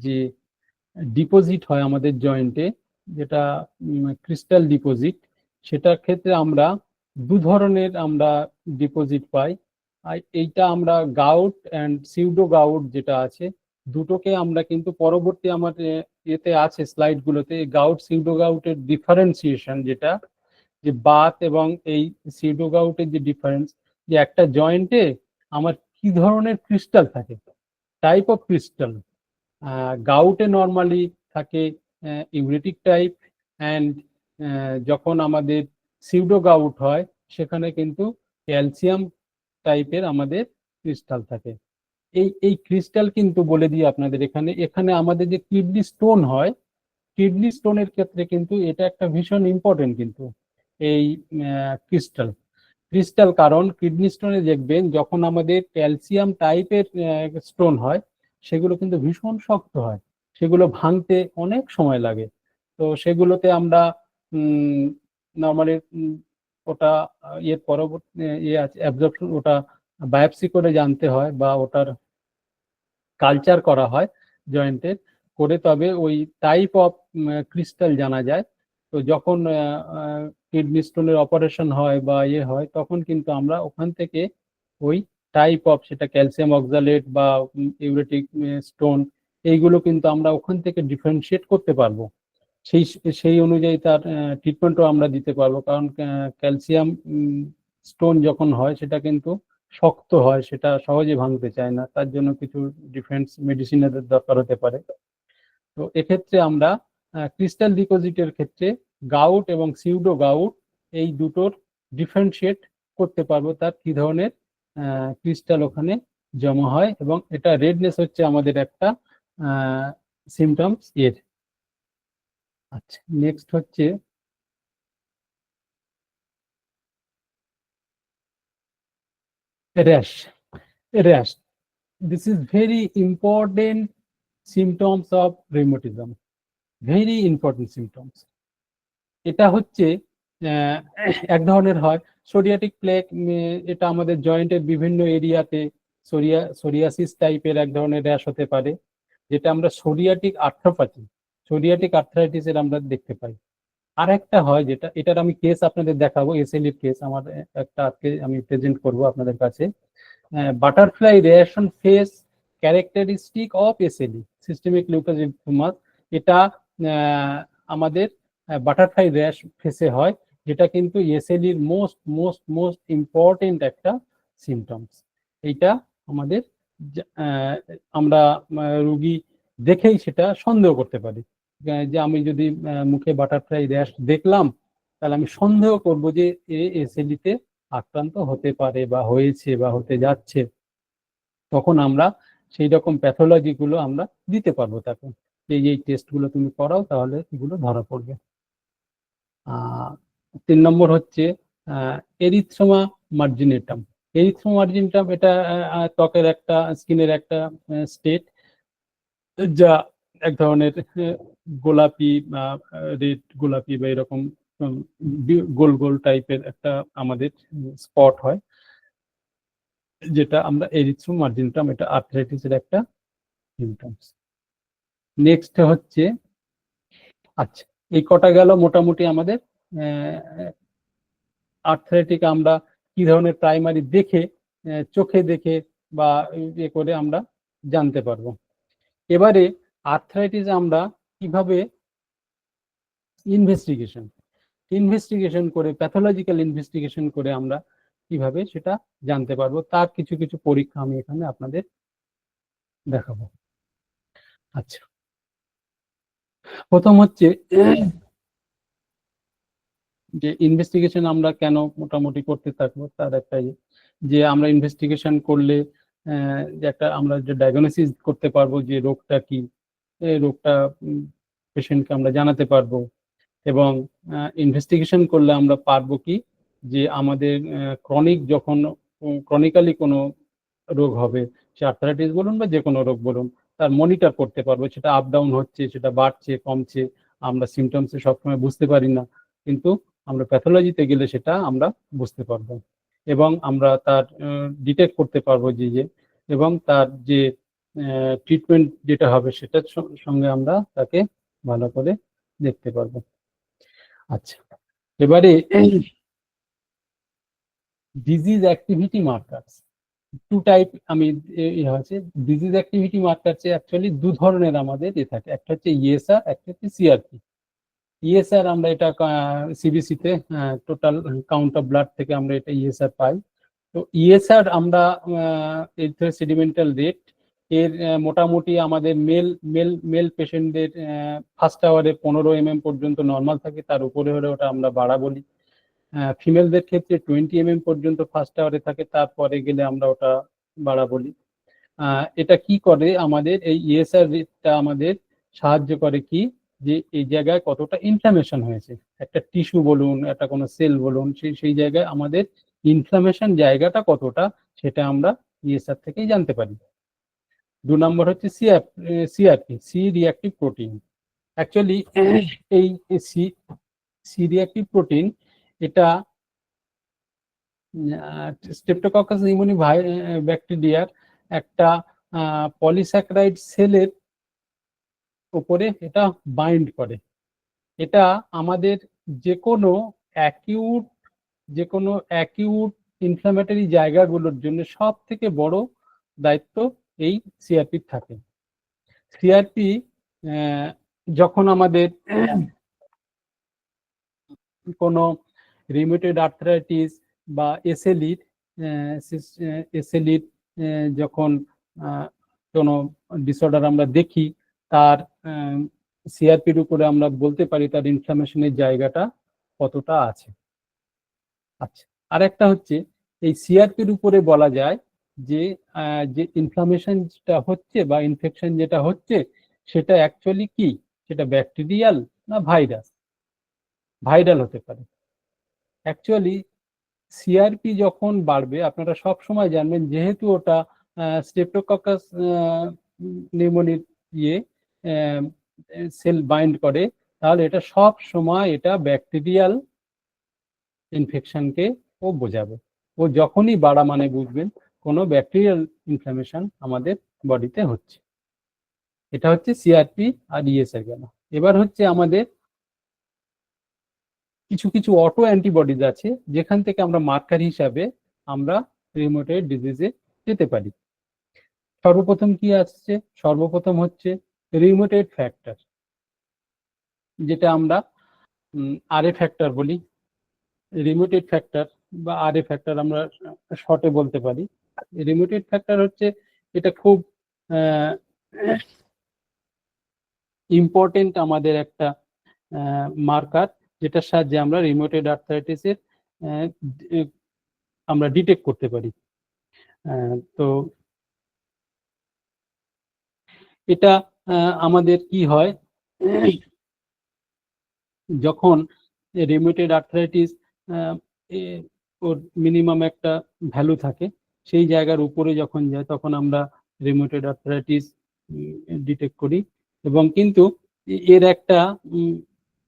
যে ডিপোজিট হয় আমাদের জয়েন্টে, যেটা ক্রিস্টাল ডিপোজিট, সেটার ক্ষেত্রে আমরা দু ধরনের আমরা ডিপোজিট পাই। আর এইটা আমরা গাউট অ্যান্ড সিউডো গাউট যেটা আছে, দুটোকে আমরা কিন্তু পরবর্তী আমাদের এতে আছে স্লাইডগুলোতে গাউট সিউডো গাউটের ডিফারেন্সিয়েশন, যেটা যে বাত এবং এই সিউডো গাউটের যে ডিফারেন্স, যে একটা জয়েন্টে আমার কি ধরনের ক্রিস্টাল থাকে, টাইপ অফ ক্রিস্টাল। গাউটে নর্মালি থাকে ইউরেটিক টাইপ, অ্যান্ড যখন আমাদের সিউডো গাউট হয় সেখানে কিন্তু ক্যালসিয়াম টাইপের আমাদের ক্রিস্টাল থাকে। এই ক্রিস্টাল কিন্তু বলে দিই আপনাদের, এখানে এখানে আমাদের যে কিডনি স্টোন হয়, কিডনি স্টোনের ক্ষেত্রে কিন্তু এটা একটা ভীষণ ইম্পর্টেন্ট কিন্তু এই ক্রিস্টাল। ক্রিস্টাল কারণ কিডনি স্টোনে দেখবেন যখন আমাদের ক্যালসিয়াম টাইপের স্টোন হয়, সেগুলো কিন্তু ভীষণ শক্ত হয়, সেগুলো ভাঙতে অনেক সময় লাগে। তো সেগুলোতে আমরা নর্মালি ওটা ইয়ের পরবর্তী ইয়ে আছে অ্যাবজর্পশন, ওটা বায়োপসি করে জানতে হয় বা ওটার কালচার করা হয় জয়েন্টের করে, তবে ওই টাইপ অফ ক্রিস্টাল জানা যায়। তো যখন কিডনি স্টোনের অপারেশন হয় বা ইয়ে হয়, তখন কিন্তু আমরা ওখান থেকে ওই টাইপ অফ, সেটা ক্যালসিয়াম অক্সালেট বা ইউরেটিক স্টোন, এইগুলো কিন্তু আমরা ওখান থেকে ডিফারেন্সিয়েট করতে পারবো। সেই সেই অনুযায়ী তার ট্রিটমেন্টও আমরা দিতে পারবো, কারণ ক্যালসিয়াম স্টোন যখন হয় সেটা কিন্তু শক্ত হয়, সেটা সহজে ভাঙতে চায় না, তার জন্য কিছু ডিফেন্স মেডিসিনের দরকার হতে পারে। তো এক্ষেত্রে আমরা ক্রিস্টাল ডিপোজিটের ক্ষেত্রে গাউট এবং সিউডো গাউট এই দুটোর ডিফারেন্সিয়েট করতে পারবো, তার কি ধরনের ক্রিস্টাল ওখানে জমা হয়, এবং এটা রেডনেস হচ্ছে আমাদের একটা সিমটমস এর। আচ্ছা, নেক্সট হচ্ছে rash. Rash, this is very important symptoms of rheumatism, very important symptoms। এটা হচ্ছে এক ধরনের হয় সোরিয়াটিক প্লেক, এটা আমাদের জয়েন্টের বিভিন্ন এরিয়াতে সোরিয়াসিস টাইপের এক ধরনের র্যাশ হতে পারে, যেটা আমরা সোরিয়াটিক আর্থ্রোপ্যাথি, সোরিয়াটিক আর্থ্রাইটিসের আমরা দেখতে পাই। আর একটা হয় যেটা, এটার আমি কেস আপনাদের দেখাবো, এসএলই কেস আমার একটা আজকে আমি প্রেজেন্ট করব আপনাদের কাছে। Butterfly reaction face characteristic of SLE, systemic lupus lymphoma. এটা আমাদের বাটারফ্লাই র্যাশ ফেসে হয়, যেটা কিন্তু এসএলইর মোস্ট মোস্ট মোস্ট ইম্পর্টেন্ট একটা সিমটমস। এইটা আমাদের আমরা রুগী দেখেই সেটা সন্দেহ করতে পারি, যে আমি যদি মুখে বাটারফ্লাই র্যাশ দেখলাম, তাহলে আমি সন্দেহ করব যে এসএলইতে আক্রান্ত হতে পারে বা হয়েছে বা হতে যাচ্ছে। তখন আমরা সেই রকম প্যাথোলজি গুলো আমরা দিতে পারবো তাকে, এই টেস্ট গুলো তুমি করাও, তাহলে এগুলো ধরা পড়বে। 3 নম্বর হচ্ছে এরিথ্রোমা মার্জিনেটাম। এরিথ্রোমা মার্জিনেটাম এটা ত্বকের একটা, স্কিনের একটা স্টেট, যা এক ধরনের গোলাপি বা রেড গোলাপি বা এরকম গোল গোল টাইপের একটা আমাদের স্পট হয়, যেটা আমরা এরিথ্রোমা মার্জিনেটাম, এটা আর্থ্রাইটিসের একটা সিমটমস। নেক্সট হচ্ছে, আচ্ছা এই কটা গেল মোটামুটি আমাদের আর্থ্রাইটিক আমরা কি ধরনের প্রাইমারি দেখে, চোখে দেখে বা ইয়ে করে আমরা জানতে পারবো। এবারে আর্থ্রাইটিস আমরা কিভাবে ইনভেস্টিগেশন করে, প্যাথোলজিক্যাল ইনভেস্টিগেশন করে আমরা কিভাবে সেটা জানতে পারবো, তার কিছু কিছু পরীক্ষা আমি এখানে আপনাদের দেখাবো। আচ্ছা, প্রথম হচ্ছে যে ইনভেস্টিগেশন আমরা কেন মোটামুটি করতে থাকবো, তার একটা যে আমরা ইনভেস্টিগেশন করলে যে একটা আমরা যে ডায়াগনোসিস করতে পারবো যে রোগটা কি, এই রোগটা পেশেন্টকে আমরা জানাতে পারবো, এবং ইনভেস্টিগেশন করলে আমরা পারবো কি যে আমাদের ক্রনিক্যালি কোনো রোগ হবে, সে আর্থ্রাইটিস বলুন বা যে কোনো রোগ বলুন, তার মনিটর করতে পারবো, সেটা আপ ডাউন হচ্ছে, সেটা বাড়ছে কমছে, আমরা সিমটমসে সবসময় বুঝতে পারি না, কিন্তু আমরা প্যাথোলজিতে গেলে সেটা আমরা বুঝতে পারবো, এবং আমরা তার ডিটেক্ট করতে পারবো যে এবং তার যে ট্রিটমেন্ট যেটা হবে সেটার সঙ্গে আমরা তাকে ভালো করে দেখতে পারবো। আচ্ছা, এবারে ডিজিজ অ্যাক্টিভিটি মার্কারস, টু টাইপ আমি হচ্ছে ডিজিজ অ্যাক্টিভিটি মার্কারস অ্যাকচুয়ালি দু ধরনের আমাদের থাকে, একটা হচ্ছে ইএসআর, একটা হচ্ছে সিআরপি। ইএসআর আমরা এটা সিবিসিতে টোটাল কাউন্ট অফ ব্লাড থেকে আমরা এটা ইএসআর পাই। তো ইএসআর আমরা সেডিমেন্টাল রেট এর মোটামুটি আমাদের মেল পেশেন্টদের ফার্স্ট আওয়ারে 15 mm পর্যন্ত নর্মাল থাকে, তার উপরে হলে ওটা আমরা বাড়া বলি। ফিমেলদের ক্ষেত্রে 20 mm পর্যন্ত ফার্স্ট আওয়ারে থাকে, তারপরে গেলে আমরা ওটা বাড়া বলি। এটা কি করে, আমাদের এই ইএসআর রেটটা আমাদের সাহায্য করে কি, যে এই জায়গায় কতটা ইনফ্লামেশন হয়েছে, একটা টিস্যু বলুন, একটা কোনো সেল বলুন, সেই জায়গায় আমাদের ইনফ্লামেশন জায়গাটা কতটা, সেটা আমরা ইএসআর থেকেই জানতে পারি। 2 নম্বর হচ্ছে CRP, C reactive protein. Actually এই সি রিঅ্যাক্টিভ প্রোটিন এটা স্ট্রেপ্টোককাস নিউমোনি ব্যাকটেরিয়ার একটা পলিস্যাকারাইড সেলের উপরে এটা বাইন্ড করে। এটা আমাদের যে কোনো অ্যাকিউট ইনফ্ল্যামেটরি জায়গাগুলোর জন্য সব থেকে বড় দায়িত্ব এই সিআরপির থাকে। সিআরপি যখন আমাদের কোনো রিউমেটয়েড আর্থ্রাইটিস বা এসএলইর যখন কোনো ডিসঅর্ডার আমরা দেখি, তার সিআরপির উপরে আমরা বলতে পারি তার ইনফ্লামেশনের জায়গাটা কতটা আছে। আচ্ছা, আর একটা হচ্ছে এই সিআরপির উপরে বলা যায় যে যে ইনফ্লামেশনটা হচ্ছে বা ইনফেকশন যেটা হচ্ছে সেটা অ্যাকচুয়ালি কি, সেটা ব্যাকটেরিয়াল না ভাইরাল হতে পারে। অ্যাকচুয়ালি সিআরপি যখন বাড়বে, আপনারা সব সময় জানবেন যেহেতু ওটা স্ট্রেপ্টোককাস নিউমোনির ইয়ে সেল বাইন্ড করে, তাহলে এটা সব সময় এটা ব্যাকটেরিয়াল ইনফেকশনকে ও বোঝাবে। ও যখনই বাড়া মানে বুঝবেন কোনো ব্যাকটেরিয়াল ইনফ্লামেশন আমাদের বডিতে হচ্ছে। এটা হচ্ছে সিআরপি আর ইএসআর গেল। এবার হচ্ছে আমাদের কিছু কিছু অটো অ্যান্টিবডিজ আছে যেখান থেকে আমরা মার্কার হিসাবে আমরা রিউমেটয়েড ডিজিজে যেতে পারি। সর্বপ্রথম কি আসছে, সর্বপ্রথম হচ্ছে রিউমেটয়েড ফ্যাক্টর, যেটা আমরা আরএ ফ্যাক্টর বলি। রিউমেটয়েড ফ্যাক্টর বা আরএ ফ্যাক্টর আমরা শর্টে বলতে পারি। রিউমেটয়েড ফ্যাক্টর হচ্ছে এটা খুব ইম্পর্টেন্ট আমাদের একটা মার্কার, যেটার সাহায্যে আমরা রিউমেটয়েড আর্থ্রাইটিসের আমরা ডিটেক্ট করতে পারি। তো এটা আমাদের কি হয়, যখন রিউমেটয়েড আর্থ্রাইটিস ওর মিনিমাম একটা ভ্যালু থাকে, সেই জায়গার উপরে যখন যায় তখন আমরা রিউমেটয়েড আর্থ্রাইটিস ডিটেক্ট করি। এবং কিন্তু এর একটা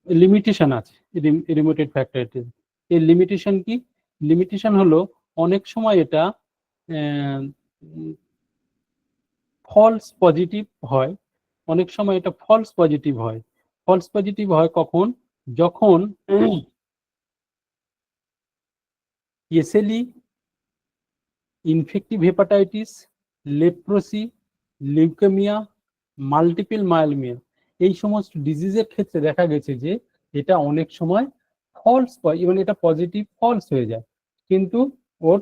লিমিটেশন আছে রিউমেটয়েড ফ্যাক্টরাইটিস। এর লিমিটেশন কি? লিমিটেশন হলো অনেক সময় এটা ফলস পজিটিভ হয়, অনেক সময় এটা ফলস পজিটিভ হয়। ফলস পজিটিভ হয় কখন? যখন SLE, infective hepatitis, leprosy, leukaemia, multiple myeloma, এই সমস্ত ডিজিজের ক্ষেত্রে দেখা গেছে যে এটা অনেক সময় ফলস, মানে এটা পজিটিভ ফলস হয়ে যায়। কিন্তু ওর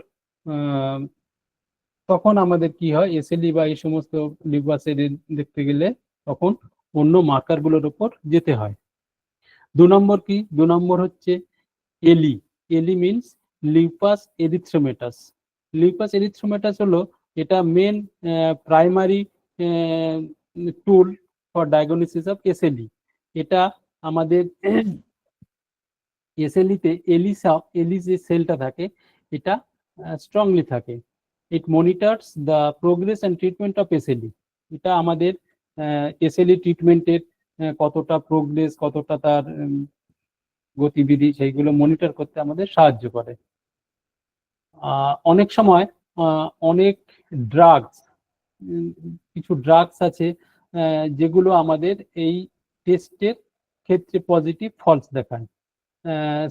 তখন আমাদের কি হয়, এসএলই বা এই সমস্ত লিউকোসাইড দেখতে গেলে তখন অন্য মার্কারগুলোর উপর যেতে হয়। 2 নম্বর কি? 2 নম্বর হচ্ছে LE. LE means lupus erythematosus. Lupus erythematosus হলো এটা main primary tool for diagnosis of SLE. এটা আমাদের এসএলইতে এলি যে সেলটা থাকে এটা স্ট্রংলি থাকে। It monitors the progress and treatment of SLE. এটা আমাদের এসএলই ট্রিটমেন্টের কতটা প্রোগ্রেস, কতটা তার গতিবিধি, সেইগুলো মনিটর করতে আমাদের সাহায্য করে। অনেক সময় অনেক ড্রাগস, কিছু ড্রাগস আছে যেগুলো আমাদের এই টেস্টের ক্ষেত্রে পজিটিভ ফলস দেখায়।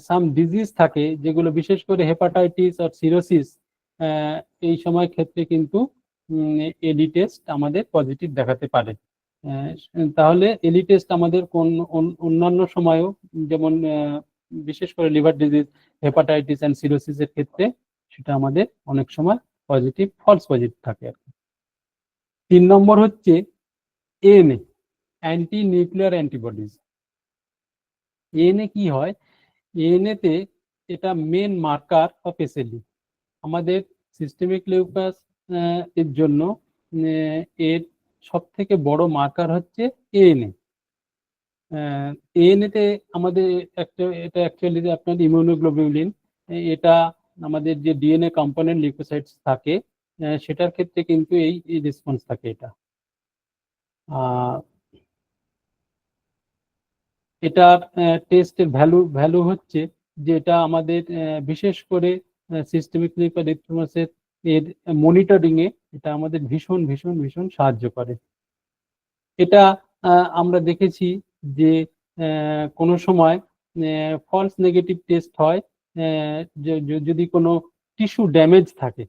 সাম ডিজিজ থাকে যেগুলো, বিশেষ করে হেপাটাইটিস আর সিরোসিস, এই সময় ক্ষেত্রে কিন্তু এলি টেস্ট আমাদের পজিটিভ দেখাতে পারে। তাহলে এলি টেস্ট আমাদের কোন অন্যান্য সময়ও, যেমন বিশেষ করে লিভার ডিজিজ, হেপাটাইটিস অ্যান্ড সিরোসিসের ক্ষেত্রে সেটা আমাদের অনেক সময় পজিটিভ, ফলস পজিটিভ থাকে আর কি। 3 নম্বর হচ্ছে ANA, anti nuclear antibodies. ANA কি হয়? এএনএ তে এটা মেন মার্কার অফ এসএলই। আমাদের সিস্টেমিক লিউপাস এর জন্য এর সব থেকে বড় মার্কার হচ্ছে এএনএ। এএনএ তে আমাদের এটা অ্যাকচুয়ালি আপনার ইমিউনোগ্লোবিউলিন, এটা আমাদের যে ডিএনএ কম্পোনেন্ট লিউকোসাইটস থাকে সেটার ক্ষেত্রে কিন্তু এই রেসপন্স থাকে। এটা এটার টেস্টের ভ্যালু হচ্ছে যে এটা আমাদের বিশেষ করে সিস্টেমিক লিউকোসাইট এরিথ্রোমাসের এর মনিটরিং এ এটা আমাদের ভীষণ ভীষণ ভীষণ সাহায্য করে। এটা আমরা দেখেছি যে কোনো সময় ফলস নেগেটিভ টেস্ট হয় যদি কোনো টিস্যু ড্যামেজ থাকে।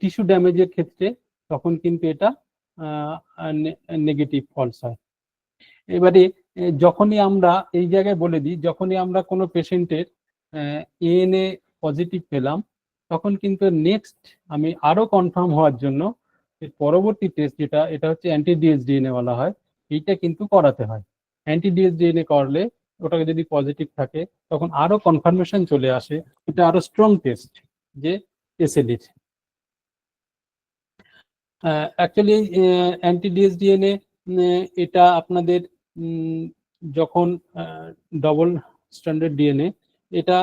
টিস্যু ড্যামেজের ক্ষেত্রে তখন কিন্তু এটা নেগেটিভ ফলস হয়। এবারে যখনই আমরা এই জায়গায় বলে দিই, যখনই আমরা কোনো পেশেন্টের এএনএ পজিটিভ পেলাম তখন কিন্তু নেক্সট আমি আরো কনফার্ম হওয়ার জন্য পরবর্তী টেস্ট যেটা, এটা হচ্ছে অ্যান্টি ডিএসডিএনএ বলা হয়, এইটা কিন্তু করাতে হয়। অ্যান্টি ডিএসডিএনএ করলে ওটাকে যদি পজিটিভ থাকে তখন আরো কনফার্মেশন চলে আসে, এটা আরো স্ট্রং টেস্ট যে এসএলইর। অ্যাকচুয়ালি অ্যান্টি ডিএসডিএনএ এটা আপনাদের যখন ডবল স্ট্যান্ডার্ড ডিএনএ, এটা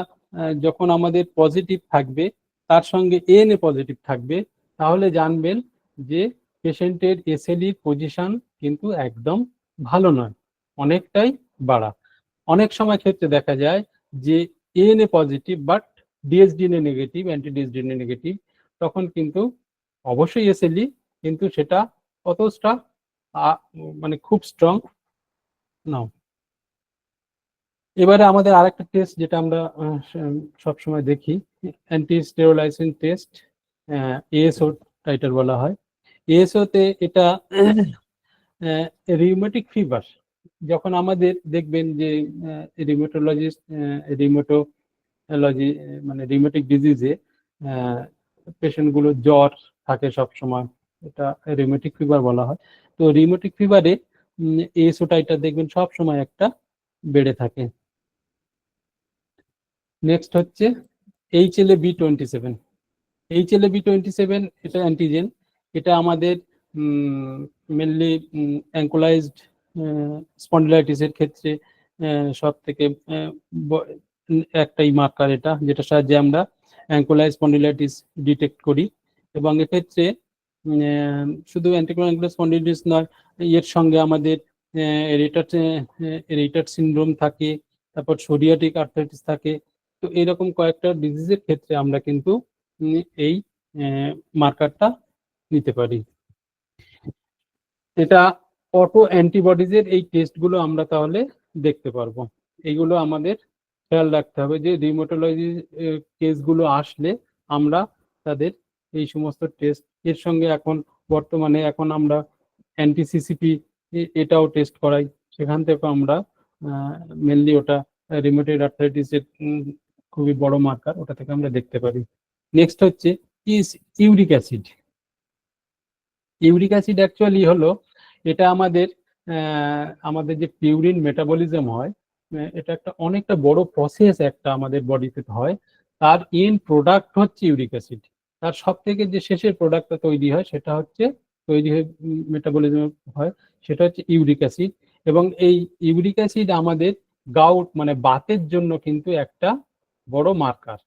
যখন আমাদের পজিটিভ থাকবে তার সঙ্গে এএনএ পজিটিভ থাকবে, তাহলে জানবেন যে পেশেন্টের এসএলইর পজিশন কিন্তু একদম ভালো নয়, অনেকটাই বাড়া। অনেক সময় ক্ষেত্রে দেখা যায় যে ANA positive but dsDNA negative, anti dsDNA negative, তখন কিন্তু অবশ্যই এসএলই, কিন্তু সেটা অতটা মানে খুব স্ট্রং নাও। এবারে আমাদের আরেকটা টেস্ট যেটা আমরা সবসময় দেখি, অ্যান্টি স্টেরোলাইসিন টেস্ট, এএসও টাইটার বলা হয়। এএসও তে এটা রিউমেটিক ফিভার, যখন আমাদের দেখবেন যে রিউমেটোলজিস্ট, রিউমেটোলজি মানে রিউমেটিক ডিজিজে পেশেন্টগুলো জ্বর থাকে সব সময়, এটা রিউমেটিক ফিভার বলা হয়। তো রিউমেটিক ফিভারে এএসও টাইটার দেখবেন সব সময় একটা বেড়ে থাকে। নেক্সট হচ্ছে HLA-B27। HLA-B27 এটা অ্যান্টিজেন, এটা আমাদের মেনলি অ্যাঙ্কোলাইজড স্পন্ডিলাইটিসের ক্ষেত্রে সব থেকে একটাই মার্কার এটা, যেটা সাহায্যে আমরা অ্যাঙ্কোলার স্পন্ডিলাইটিস ডিটেক্ট করি। এবং এক্ষেত্রে শুধু অ্যাঙ্কোলার স্পন্ডিলাইটিস নয়, এর সঙ্গে আমাদের রেটার সিনড্রোম থাকে, তারপর সোরিয়াটিক আর্থ্রাইটিস থাকে। তো এরকম কয়েকটা ডিজিজের ক্ষেত্রে আমরা কিন্তু এই মার্কারটা নিতে পারি। এটা অটো অ্যান্টিবডিজের এই টেস্টগুলো আমরা তাহলে দেখতে পারবো। এইগুলো আমাদের খেয়াল রাখতে হবে যে রিউমাটোলজি কেসগুলো আসলে আমরা তাদের এই সমস্ত টেস্ট, এর সঙ্গে এখন বর্তমানে আমরা অ্যান্টিসিসিপি এটাও টেস্ট করাই, সেখান থেকে আমরা মেনলি ওটা রিউমেটয়েড আর্থ্রাইটিসের খুবই বড় মার্কার, ওটা থেকে আমরা দেখতে পারি। নেক্সট হচ্ছে uric acid. Uric acid actually হলো এটা আমাদের যে পিউরিন মেটাবলিজম হয়, এটা একটা অনেকটা বড় প্রসেস একটা আমাদের বডিতে হয়। তার এন্ড প্রোডাক্ট হচ্ছে ইউরিক অ্যাসিড। তার সব থেকে যে শেষের প্রোডাক্টটা তৈরি হয় সেটা হচ্ছে মেটাবলিজম হয়, সেটা হচ্ছে ইউরিক অ্যাসিড। এবং এই ইউরিক অ্যাসিড আমাদের গাউট মানে বাতের জন্য কিন্তু একটা বড় মার্কার।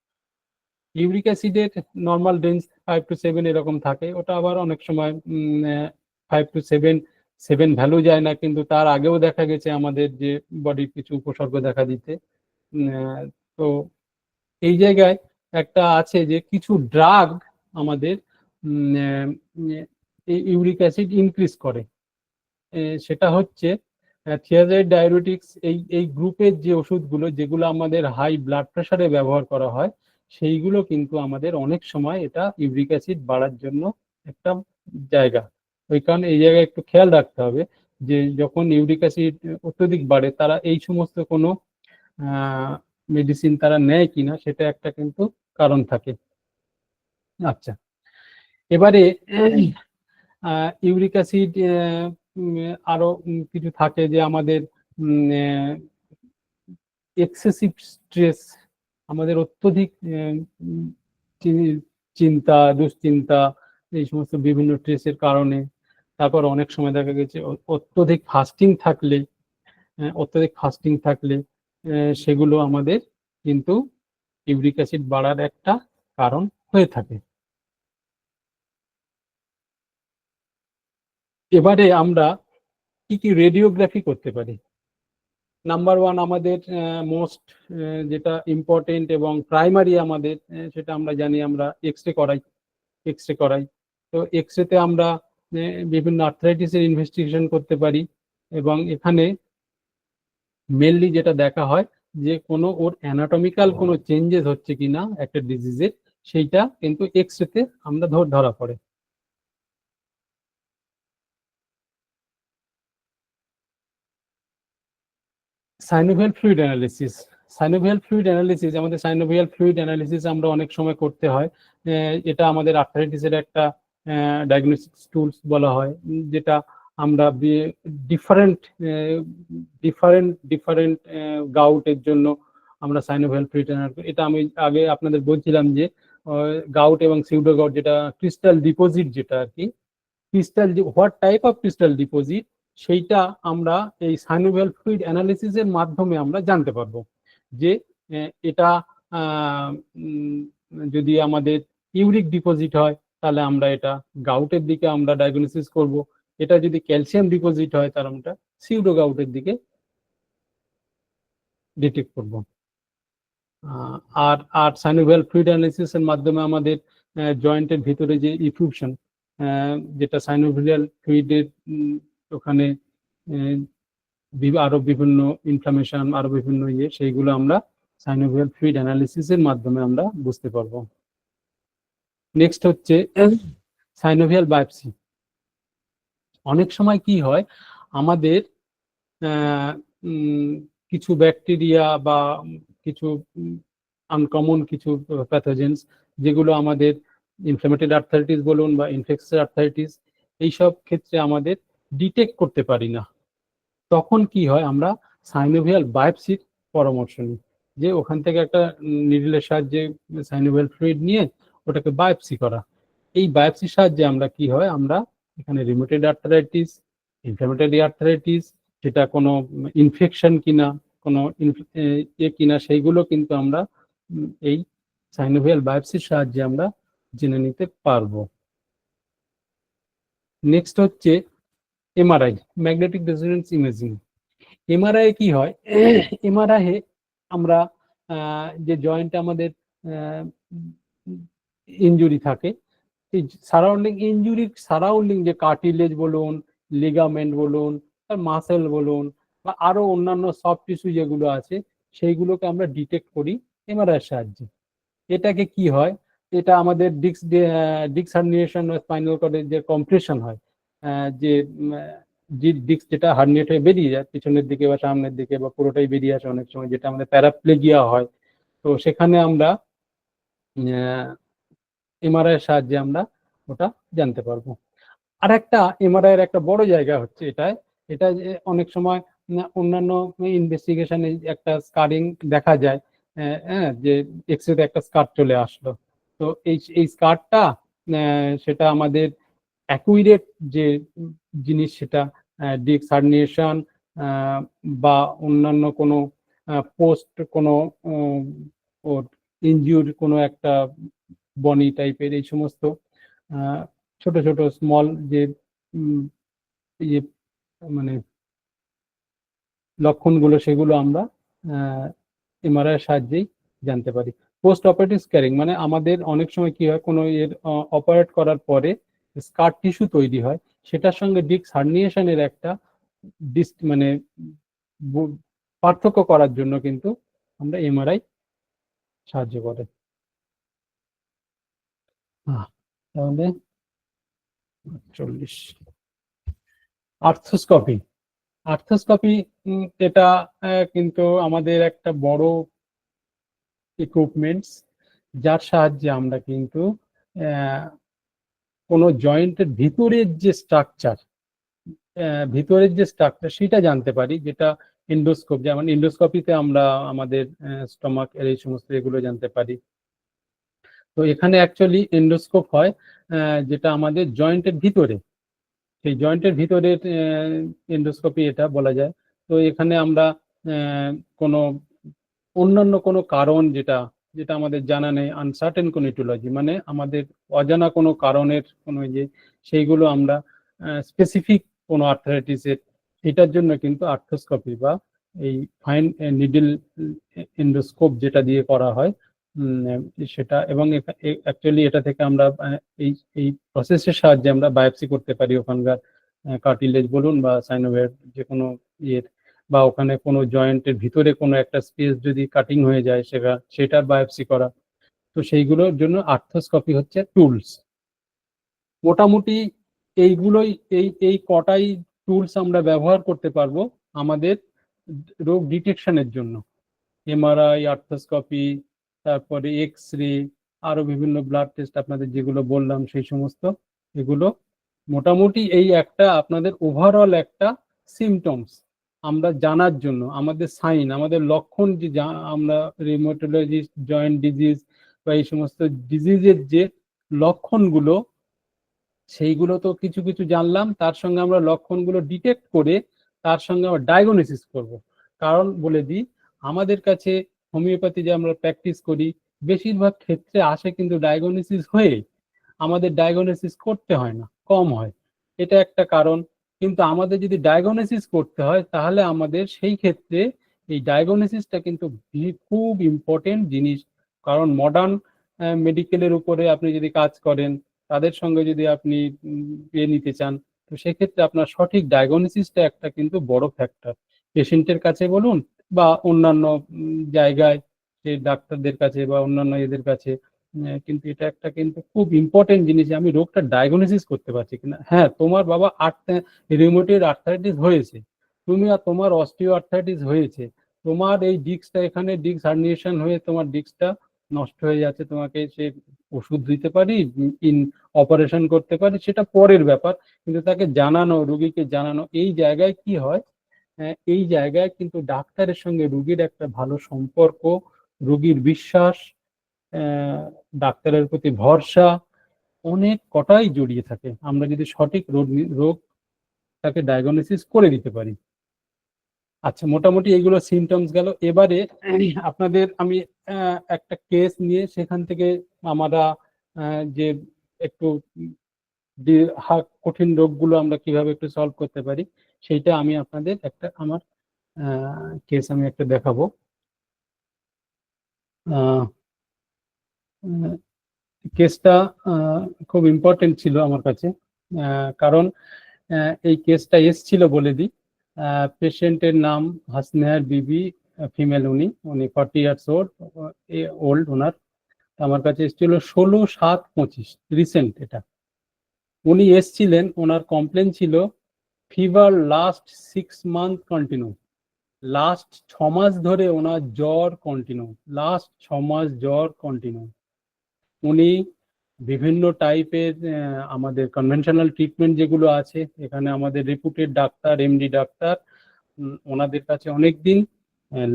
ইউরিক অ্যাসিডের নর্মাল রেঞ্জ 5 to 7 এরকম থাকে, ওটা আবার অনেক সময় 5 to 7 ভ্যালু যায় না, কিন্তু তার আগেও দেখা গেছে আমাদের যে বডির কিছু উপসর্গ দেখা দিতে। তো এই জায়গায় একটা আছে যে কিছু ড্রাগ আমাদের ইউরিক অ্যাসিড ইনক্রিজ করে, সেটা হচ্ছে থিয়াজাইড ডায়ুরেটিক্স। এই গ্রুপের যে ওষুধগুলো যেগুলো আমাদের হাই ব্লাড প্রেশারে ব্যবহার করা হয়, সেইগুলো কিন্তু আমাদের অনেক সময় এটা ইউরিক অ্যাসিড বাড়ার জন্য একটা জায়গা। ওই কারণে এই জায়গায় একটু খেয়াল রাখতে হবে যে যখন ইউরিক অ্যাসিড অত্যধিক বাড়ে তারা এই সমস্ত কোনো মেডিসিন তারা নেয় কিনা, সেটা একটা কিন্তু কারণ থাকে। আচ্ছা, এবারে ইউরিক অ্যাসিড আরো কিছু থাকে যে আমাদের এক্সেসিভ স্ট্রেস, আমাদের অত্যধিক চিন্তা দুশ্চিন্তা এই সমস্ত বিভিন্ন স্ট্রেসের কারণে। তারপর অনেক সময় দেখা গেছে অত্যধিক ফাস্টিং থাকলে সেগুলো আমাদের কিন্তু ইউরিক অ্যাসিড বাড়ার একটা কারণ হয়ে থাকে। এবারে আমরা কি কি রেডিওগ্রাফি করতে পারি। নাম্বার ওয়ান, আমাদের মোস্ট যেটা ইম্পর্টেন্ট এবং প্রাইমারি আমাদের, সেটা আমরা জানি, আমরা এক্স রে করাই। তো এক্স রেতে আমরা বিভিন্ন আর্থ্রাইটিসের ইনভেস্টিগেশন করতে পারি, এবং এখানে মেনলি যেটা দেখা হয় যে কোনো ওর অ্যানাটমিক্যাল কোনো চেঞ্জেস হচ্ছে কিনা একটা ডিজিজের, সেইটা কিন্তু এক্স রেতে আমরা ধরা পড়ে। সাইনোভিয়াল ফ্লুইড অ্যানালিসিস আমাদের সাইনোভিয়াল ফ্লুইড অ্যানালিসিস আমরা অনেক সময় করতে হয়। এটা আমাদের আর্থ্রাইটিসের একটা ডায়াগনস্টিক টুলস বলা হয়, যেটা আমরা ডিফারেন্ট গাউটের জন্য আমরা সাইনোভিয়াল ফ্লুইড অ্যানালিসিস, এটা আমি আগে আপনাদের বলছিলাম যে গাউট এবং সিউডো গাউট, যেটা ক্রিস্টাল ডিপোজিট, যেটা আর কি crystal, what type of crystal deposit, সেইটা আমরা এই সাইনোভিয়াল ফ্লুইড অ্যানালিসিসের মাধ্যমে আমরা জানতে পারবো যে এটা যদি আমাদের ইউরিক ডিপোজিট হয় তাহলে আমরা এটা গাউটের দিকে আমরা ডায়াগনোসিস করব, এটা যদি ক্যালসিয়াম ডিপোজিট হয় তাহলে আমরা সিউডো গাউটের দিকে ডিটেক্ট করব। আর সাইনোভিয়াল ফ্লুইড অ্যানালিসিসের মাধ্যমে আমাদের জয়েন্টের ভিতরে যে ইফিউশন, যেটা সাইনোভিয়াল ফ্লুইডের ওখানে আরো বিভিন্ন ইনফ্লামেশন, আরো বিভিন্ন সেইগুলো আমরা সাইনোভিয়াল ফ্লুইড অ্যানালিসিসের মাধ্যমে আমরা বুঝতে পারবো। নেক্সট হচ্ছে সাইনোভিয়াল বায়োপসি। অনেক সময় কি হয়, আমাদের কিছু ব্যাকটেরিয়া বা কিছু আনকমন কিছু প্যাথোজেন্স, যেগুলো আমাদের ইনফ্ল্যামেটরি আর্থ্রাইটিস বলুন বা ইনফেকশাস আর্থ্রাইটিস, এইসব ক্ষেত্রে আমাদের ডিটেক্ট করতে পারি না। তখন কি হয়, আমরা সাইনোভিয়াল বায়োপসির পরামর্শ নিই, যে ওখান থেকে একটা নিডলের সাহায্যে সাইনোভিয়াল ফ্লুইড নিয়ে ওটাকে বায়োপসি করা। এই বায়োপসির সাহায্যে আমরা কি হয়, আমরা এখানে রিউমেটয়েড আর্থ্রাইটিস, ইনফ্ল্যামেটরি আর্থ্রাইটিস, সেটা কোনো ইনফেকশন কিনা, কোনো কিনা সেইগুলো কিন্তু আমরা এই সাইনোভিয়াল বায়োপসির সাহায্যে আমরা জেনে নিতে পারবো। নেক্সট হচ্ছে MRI, magnetic resonance imaging. MRI কি হয়? এমআরআই আমরা যে জয়েন্টে আমাদের ইনজুরি থাকে, এই সারাউন্ডিং ইনজুরির সারাউন্ডিং যে কার্টিলেজ বলুন, লিগামেন্ট বলুন, মাসেল বলুন, বা আরো অন্যান্য সফট টিস্যু যেগুলো আছে সেইগুলোকে আমরা ডিটেক্ট করি এমআরআই এর সাহায্যে। এটাকে কি হয়, এটা আমাদের ডিস্ক হার্নিয়েশন বা স্পাইনাল কর্ডের যে কম্প্রেশন হয়, যে ডিস্ক যেটা হার্নিয়েট হয়ে বেরিয়ে যায় পিছনের দিকে বা সামনের দিকে বা পুরোটাই বেরিয়ে আসে অনেক সময়, যেটা আমাদের প্যারাপ্লেজিয়া হয়, তো সেখানে আমরা এমআরআই এর সাহায্যে আমরা ওটা জানতে পারবো। আর একটা এমআরআই এর একটা বড় জায়গা হচ্ছে এটা যে অনেক সময় অন্যান্য ইনভেস্টিগেশনে একটা স্কারিং দেখা যায়, যে এক্সরেতে একটা স্কার চলে আসলো, তো এই স্কারটা সেটা আমাদের অ্যাকুরেট যে জিনিস সেটা ডিস্ক হার্নিয়েশন বা অন্যান্য কোনো পোস্ট কোনো ইনজিউর কোনো একটা বনি টাইপের এই সমস্ত ছোট ছোট স্মল যে ইয়ে মানে লক্ষণগুলো সেগুলো আমরা এমআরআই এর সাহায্যেই জানতে পারি। পোস্ট অপারেটিভ স্ক্যারিং মানে আমাদের অনেক সময় কি হয়, কোনো এর অপারেট করার পরে স্কার টিস্যু তৈরি হয়, সেটার সঙ্গে ডিস্ক হার্নিয়েশনের একটা মানে পার্থক্য করার জন্য কিন্তু আমরা এমআরআই সাহায্য করে। তাহলে 40 আর্থ্রোস্কোপি। আর্থ্রোস্কোপি এটা কিন্তু আমাদের একটা বড় ইকুইপমেন্টস, যার সাহায্যে আমরা কিন্তু কোনো জয়েন্টের ভিতরের যে স্ট্রাকচার সেটা জানতে পারি, যেটা এন্ডোস্কোপ, যেমন এন্ডোস্কোপিতে আমরা আমাদের স্টমাক এর এই সমস্ত এগুলো জানতে পারি। তো এখানে অ্যাকচুয়ালি এন্ডোস্কোপ হয় যেটা আমাদের জয়েন্টের ভিতরে, সেই জয়েন্টের ভিতরের এন্ডোস্কোপি এটা বলা যায়। তো এখানে আমরা কোনো অন্যান্য কোনো কারণ যেটা যেটা আমাদের জানা নেই, আনসার্টেন কোনো ইটিওলজি, মানে আমাদের অজানা কোনো কারণের কোনো যে সেইগুলো আমরা স্পেসিফিক কোনো আর্থারাইটিসের, এটার জন্য কিন্তু আর্থ্রোস্কোপি বা এই ফাইন নিডল এন্ডোস্কোপ যেটা দিয়ে করা হয় সেটা, এবং অ্যাকচুয়ালি এটা থেকে আমরা এই এই প্রসেসের সাহায্যে আমরা বায়োপসি করতে পারি ওখানকার কার্টিলেজ বলুন বা সাইনোভিয়ার যে কোনো ইয়ের, বা ওখানে কোনো জয়েন্টের ভিতরে কোনো একটা স্পেস যদি কাটিং হয়ে যায় সেটার বায়োপসি করা। তো সেইগুলোর জন্য আর্থ্রোস্কোপি হচ্ছে টুলস। মোটামুটি এইগুলোই এই কটাই টুলস আমরা ব্যবহার করতে পারবো আমাদের রোগ ডিটেকশনের জন্য। এমআরআই, আর্থ্রোস্কোপি, তারপরে এক্স রে, আরো বিভিন্ন ব্লাড টেস্ট আপনাদের যেগুলো বললাম সেই সমস্ত, এগুলো মোটামুটি এই একটা আপনাদের ওভারঅল একটা সিমটমস আমরা জানার জন্য, আমাদের সাইন, আমাদের লক্ষণ, যে আমরা রিউমাটোলজিস্ট, জয়েন্ট ডিজিজ বা এই সমস্ত ডিজিজের যে লক্ষণগুলো সেইগুলো তো কিছু কিছু জানলাম, তার সঙ্গে আমরা লক্ষণগুলো ডিটেক্ট করে তার সঙ্গে আমরা ডায়াগনোসিস করব। কারণ বলে দিই, আমাদের কাছে হোমিওপ্যাথি যে আমরা প্র্যাকটিস করি বেশিরভাগ ক্ষেত্রে আসে কিন্তু ডায়াগনোসিস হয়ে, আমাদের ডায়াগনোসিস করতে হয় না, কম হয়, এটা একটা কারণ। কিন্তু আমাদের যদি ডায়াগনোসিস করতে হয় তাহলে আমাদের সেই ক্ষেত্রে এই ডায়াগনোসিসটা কিন্তু খুব ইম্পর্টেন্ট জিনিস। কারণ মডার্ন মেডিকেলের উপরে আপনি যদি কাজ করেন, তাদের সঙ্গে যদি আপনি নিতে চান, তো সেক্ষেত্রে আপনার সঠিক ডায়াগনোসিসটা একটা কিন্তু বড় ফ্যাক্টর। পেশেন্টের কাছে বলুন বা অন্যান্য জায়গায় যে ডাক্তারদের কাছে বা অন্যান্য এদের কাছে, কিন্তু এটা একটা কিন্তু খুব ইম্পর্টেন্ট জিনিস, আমি রোগটা ডায়াগনোসিস করতে পারছি কিনা। হ্যাঁ, তোমার বাবা রিউমেটয়েড আর্থ্রাইটিস হয়েছে, তুমি আর তোমার অস্টিও আর্থ্রাইটিস হয়েছে, তোমার এই ডিস্কটা এখানে ডিস্ক হার্নিয়েশন হয়ে তোমার ডিস্কটা নষ্ট হয়ে যাচ্ছে, তোমাকে সে ওষুধ দিতে পারি, অপারেশন করতে পারি, সেটা পরের ব্যাপার। কিন্তু তাকে জানানো, রুগীকে জানানো, এই জায়গায় কি হয়, এই জায়গায় কিন্তু ডাক্তারের সঙ্গে রুগীর একটা ভালো সম্পর্ক, রুগীর বিশ্বাস, ডাক্তারের প্রতি ভরসা, অনেক কটাই জড়িয়ে থাকে আমরা যদি সঠিক রোগ তাকে ডায়াগনোসিস করে দিতে পারি। আচ্ছা, মোটামুটি এইগুলো সিমটমস গেল। এবারে আপনাদের আমি একটা কেস নিয়ে সেখান থেকে আমরা যে একটু কঠিন রোগগুলো আমরা কিভাবে একটু সলভ করতে পারি সেইটা আমি আপনাদের একটা আমার কেস আমি একটা দেখাবো। কেসটা খুব ইম্পর্টেন্ট ছিল আমার কাছে, কারণ এই কেসটা এসছিল বলে দিই। পেশেন্টের নাম হাসনেহার বিবি, ফিমেল। উনি 40 ইয়ার্স ওল্ড। ওনার আমার কাছে এসেছিল 16/7/25, রিসেন্ট এটা। উনি এসছিলেন, ওনার কমপ্লেন ছিল fever last 6 month continue. Last 6 মাস ধরে ওনার জ্বর কন্টিনিউ, লাস্ট 6 মাস জ্বর কন্টিনিউ। উনি বিভিন্ন টাইপের আমাদের কনভেনশনাল ট্রিটমেন্ট যেগুলো আছে এখানে, আমাদের রেপুটেড ডাক্তার, এমডি ডাক্তার, ওনাদের কাছে অনেক দিন।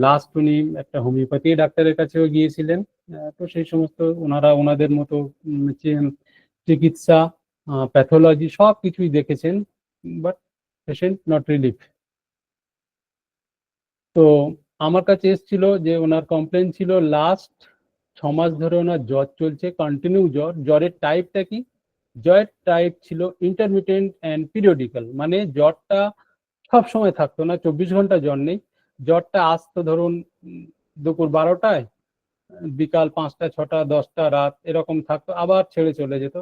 লাস্ট উনি একটা হোমিওপ্যাথি ডাক্তারের কাছেও গিয়েছিলেন। তো সেই সমস্ত ওনারা ওনাদের মতো চিকিৎসা, প্যাথোলজি সব কিছুই দেখেছেন, বাট পেশেন্ট নট রিলিফ। তো আমার কাছে এসেছিল যে ওনার কমপ্লেন ছিল লাস্ট 6 মাস ধরে ওনার জ্বর চলছে, কন্টিনিউ জ্বর। জ্বরের টাইপটা কি? জ্বরের টাইপ ছিল ইন্টারমিটেন্ট অ্যান্ড পিরিয়ডিক্যাল, মানে জ্বরটা সব সময় থাকতো না, 24 ঘন্টা জ্বর নেই। জ্বরটা আসতো ধরুন দুপুর 12টায়, বিকাল 5টা 6টা 10টা রাত এরকম থাকতো, আবার ছেড়ে চলে যেত।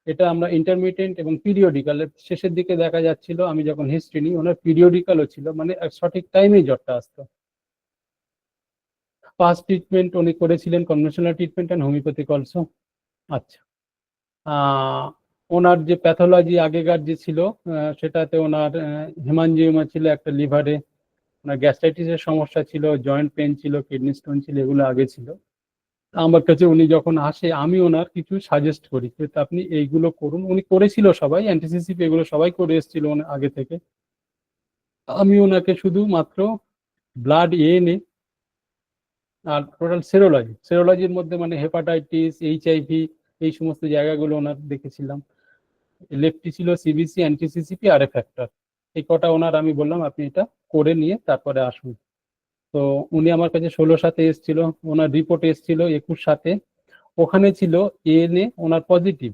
এটা আমরা ইন্টারমিটেন্ট এবং পিরিয়ডিক্যাল। শেষের দিকে দেখা যাচ্ছিল, আমি যখন হিস্ট্রি নিই, ওনার পিরিয়ডিক্যালও ছিল, মানে সঠিক টাইমেই জ্বরটা আসতো। ফার্স্ট ট্রিটমেন্ট উনি করেছিলেন conventional treatment and homeopathic also. আচ্ছা, ওনার যে প্যাথোলজি আগেকার যে ছিল, সেটাতে ওনার হেমানজিওমা ছিল একটা লিভারে, ওনার গ্যাস্ট্রাইটিসের সমস্যা ছিল, জয়েন্ট পেন ছিল, কিডনি স্টোন ছিল, এগুলো আগে ছিল। আমার কাছে উনি যখন আসে আমি ওনার কিছু সাজেস্ট করি যে আপনি এইগুলো করুন। উনি করেছিল সবাই, অ্যান্টিসিসিপি এগুলো সবাই করে এসেছিল আগে থেকে। আমি ওনাকে শুধুমাত্র ব্লাড এনে আর টোটাল সেরোলজি, সেরোলজির মধ্যে মানে হেপাটাইটিস, এইচআইভি, এই সমস্ত জায়গাগুলো ওনার দেখেছিলাম। লেফটি ছিল সিবিসি, অ্যান্টিসিসিপি আর এ ফ্যাক্টর। এই কটা ওনার আমি বললাম আপনি এটা করে নিয়ে তারপরে আসুন। তো উনি আমার কাছে 16/7 এসেছিল, ওনার রিপোর্ট এসেছিল 21/7। ওখানে ছিল এএনএ ওনার পজিটিভ।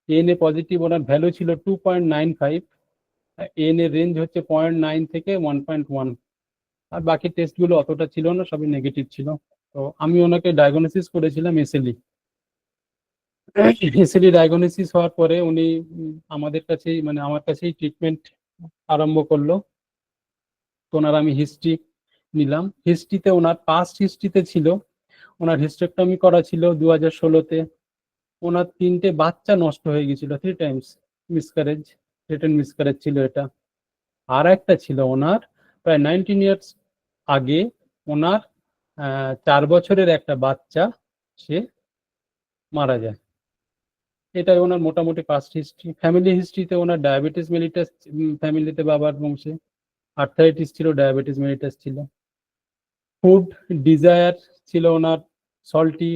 এএনএ পজিটিভ ওনার ভ্যালু ছিল 2.95। এএনএ রেঞ্জ হচ্ছে 0.9 থেকে 1.1। আর বাকি টেস্টগুলো অতটা ছিল না, সবই নেগেটিভ ছিল। তো আমি ওনাকে ডায়াগনোসিস করেছিলাম এসএলই। এসএলই ডায়াগনোসিস হওয়ার পরে উনি আমাদের কাছেই, মানে আমার কাছেই ট্রিটমেন্ট আরম্ভ করলো। তো ওনার আমি হিস্ট্রি নিলাম। হিস্ট্রিতে ওনার পাস্ট হিস্ট্রিতে ছিল, ওনার হিস্টেক্টমি করা ছিল 2016-তে। ওনার 3টে বাচ্চা নষ্ট হয়ে গেছিল, 3 টাইমস মিসক্যারেজ, রিটার্ন মিসক্যারেজ ছিল এটা। আর একটা ছিল ওনার প্রায় 19 ইয়ার্স আগে, ওনার 4 বছরের একটা বাচ্চা, সে মারা যায়। এটাই ওনার মোটামুটি পাস্ট হিস্ট্রি। ফ্যামিলি হিস্ট্রিতে ওনার ডায়াবেটিস মেলিটাস, ফ্যামিলিতে বাবার বংশে আর্থারাইটিস ছিল, ডায়াবেটিস মেলিটাস ছিল। ফুড ডিজায়ার ছিল ওনার, সল্টি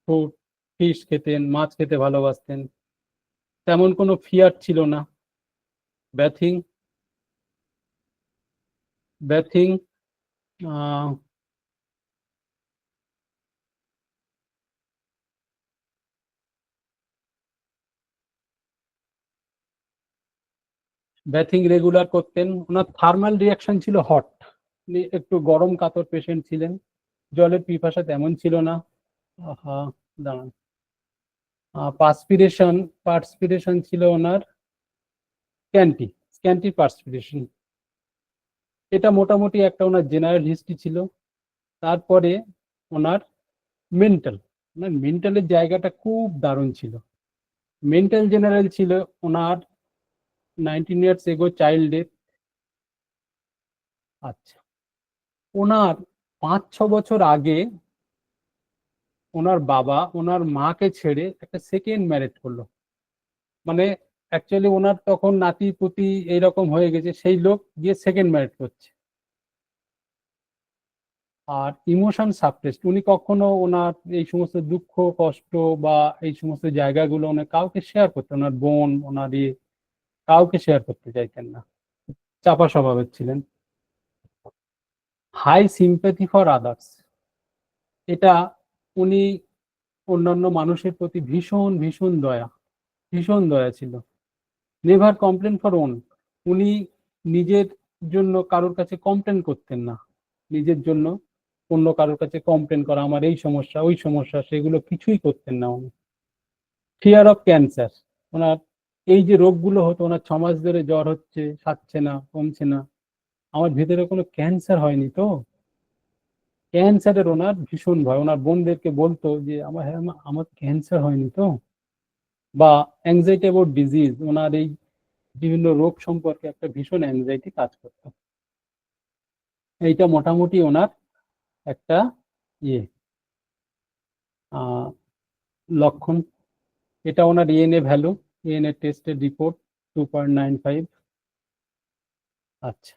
ফুড, ফিশ খেতেন, মাছ খেতে ভালোবাসতেন। তেমন কোনো ফিয়ার ছিল না। ব্যাথিং, ব্যাথিং ব্যাথিং রেগুলার করতেন। ওনার থার্মাল রিয়াকশন ছিল হট, একটু গরম কাতর পেশেন্ট ছিলেন। জলের পিপাসা তেমন ছিল না। দাঁড়ান, পার্সপিরেশন, পার্সপিরেশন ছিল ওনার স্ক্যান্টি, স্ক্যান্টি পার্সপিরেশন। এটা মোটামুটি একটা ওনার জেনারেল হিস্ট্রি ছিল। তারপরে ওনার মেন্টাল, ওনার মেন্টালের জায়গাটা খুব দারুণ ছিল। মেন্টাল জেনারেল ছিল ওনার 19 ইয়ার্স এগো চাইল্ড ডেথ। আচ্ছা, ওনার 5-6 বছর আগে ওনার বাবা ওনার মাকে ছেড়ে একটা সেকেন্ড ম্যারেজ করলো। মানে অ্যাকচুয়ালি ওনার তখন নাতি পুতি এইরকম হয়ে গেছে, সেই লোক গিয়ে সেকেন্ড ম্যারেজ করছে। আর ইমোশন সাপ্রেসড, উনি কখনো ওনার এই সমস্ত দুঃখ কষ্ট বা এই সমস্ত জায়গাগুলো ওনার কাউকে শেয়ার করতেন, ওনার বোন ওনার কাউকে শেয়ার করতে চাইতেন না, চাপা স্বভাবের ছিলেন। হাই সিম্প্যাথি ফর আদার্স, এটা উনি অন্যান্য মানুষের প্রতি ভীষণ ভীষণ দয়া ছিল। নেভার কমপ্লেন ফর ওন, উনি নিজের জন্য কারোর কাছে কমপ্লেন করতেন না, নিজের জন্য অন্য কারোর কাছে কমপ্লেন করা আমার এই সমস্যা ওই সমস্যা সেগুলো কিছুই করতেন না উনি। ফিয়ার অফ ক্যান্সার, ওনার এই যে রোগগুলো হতো, ওনার 6 মাস ধরে জ্বর হচ্ছে, সারছে না, কমছে না, আমার ভেতরে কোনো ক্যান্সার হয়নি তো, ক্যান্সারের ওনার ভীষণ ভয়। ওনার বোনদেরকে বলতো যে আমার হ্যাঁ আমার ক্যান্সার হয়নি তো, বা অ্যাংজাইটি অ্যাবাউট ডিজিজ, ওনার এই বিভিন্ন রোগ সম্পর্কে একটা ভীষণ অ্যাংজাইটি কাজ করতো। এইটা মোটামুটি ওনার একটা ইয়ে লক্ষণ। এটা ওনার ইএনএ ভ্যালু, ইএনএ টেস্টের রিপোর্ট 2.95। আচ্ছা,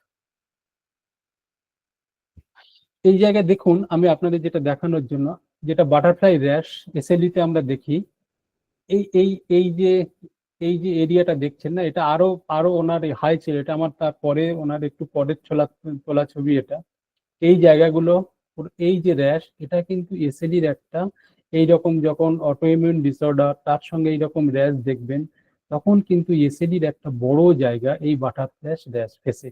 এই জায়গায় দেখুন, আমি আপনাদের যেটা দেখানোর জন্য, যেটা বাটারফ্লাই র্যাশ এসএলইতে আমরা দেখি, এই এই এই যে এই যে এরিয়াটা দেখছেন না, এটা আরো আরো ওনার হাই ছিল, এটা আমার তারপরে ওনার একটু পরের তোলা ছবি এটা। এই জায়গাগুলো, এই যে র্যাশ, এটা কিন্তু এসএলইর একটা, এইরকম যখন অটোইমিউন ডিসঅর্ডার তার সঙ্গে এইরকম র্যাশ দেখবেন, তখন কিন্তু এসএলইর একটা বড় জায়গা এই বাটারফ্লাই র্যাশ ফেসে,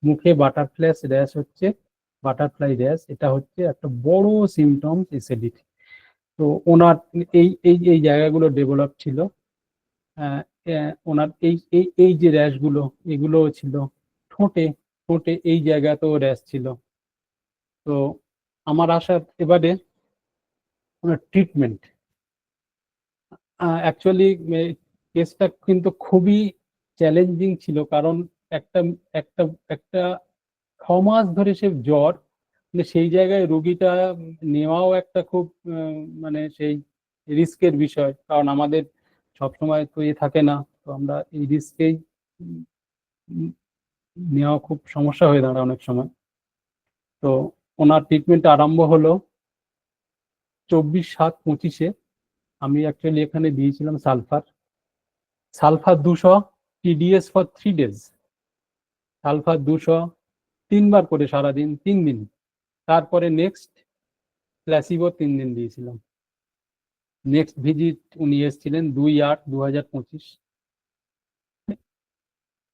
মুখে বাটারফ্লাই র্যাশ হচ্ছে, বাটারফ্লাই র্যাশ, এটা হচ্ছে একটা বড় সিমটমস এসএলইর। তো ওনার এই এই এই জায়গাগুলো ডেভেলপ ছিল। ওনার এই এই এই যে র্যাশগুলো, এগুলো ছিল ঠোঁটে, ঠোঁটে এই জায়গাতেও র্যাশ ছিল। তো আমার আশা এবারে ওনার ট্রিটমেন্ট। অ্যাকচুয়ালি কেসটা কিন্তু খুবই চ্যালেঞ্জিং ছিল, কারণ একটা একটা একটা 6 মাস ধরে সে জ্বর, মানে সেই জায়গায় রোগীটা নেওয়াও একটা খুব মানে সেই রিস্কের বিষয়, কারণ আমাদের সবসময় তো থাকে না, তো আমরা এই রিস্কেই নেওয়া খুব সমস্যা হয়ে দাঁড়ায় অনেক সময়। তো ওনার ট্রিটমেন্ট আরম্ভ হলো 24/7/25-এ। আমি অ্যাকচুয়ালি এখানে দিয়েছিলাম sulphur 200 TDS for 3 days, sulphur 200 3বার করে সারাদিন 3 দিন, তারপরে নেক্সট প্ল্যাসিবো 3 দিন দিয়েছিলাম। নেক্সট ভিজিট উনি এসেছিলেন 2/8/2025।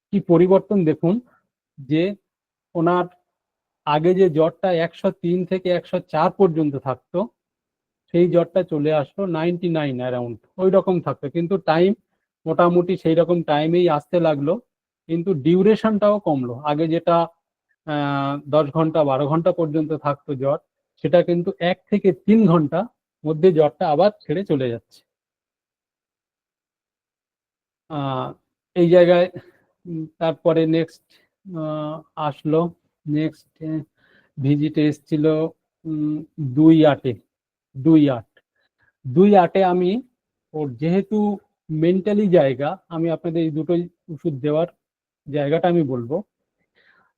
কি পরিবর্তন দেখুন, যে ওনার আগে যে জ্বরটা 103 থেকে 104 পর্যন্ত থাকতো, সেই জ্বরটা চলে আসলো 99 অ্যারাউন্ড, ওই রকম থাকতো, কিন্তু টাইম মোটামুটি সেই রকম টাইমেই আসতে লাগলো, কিন্তু ডিউরেশনটাও কমলো। আগে যেটা 10 ঘন্টা 12 ঘন্টা পর্যন্ত থাকতো জ্বর, সেটা কিন্তু 1 থেকে 3 ঘন্টা মধ্যে জ্বরটা আবার ছেড়ে চলে যাচ্ছে। এই জায়গায় তারপরে নেক্সট আসলো, নেক্সট ভিজিটে এসেছিল 2/8-এ। 2/8 আমি ওর যেহেতু মেন্টালি জায়গা, আমি আপনাদের এই দুটো ওষুধ দেওয়ার জায়গাটা আমি বলবো,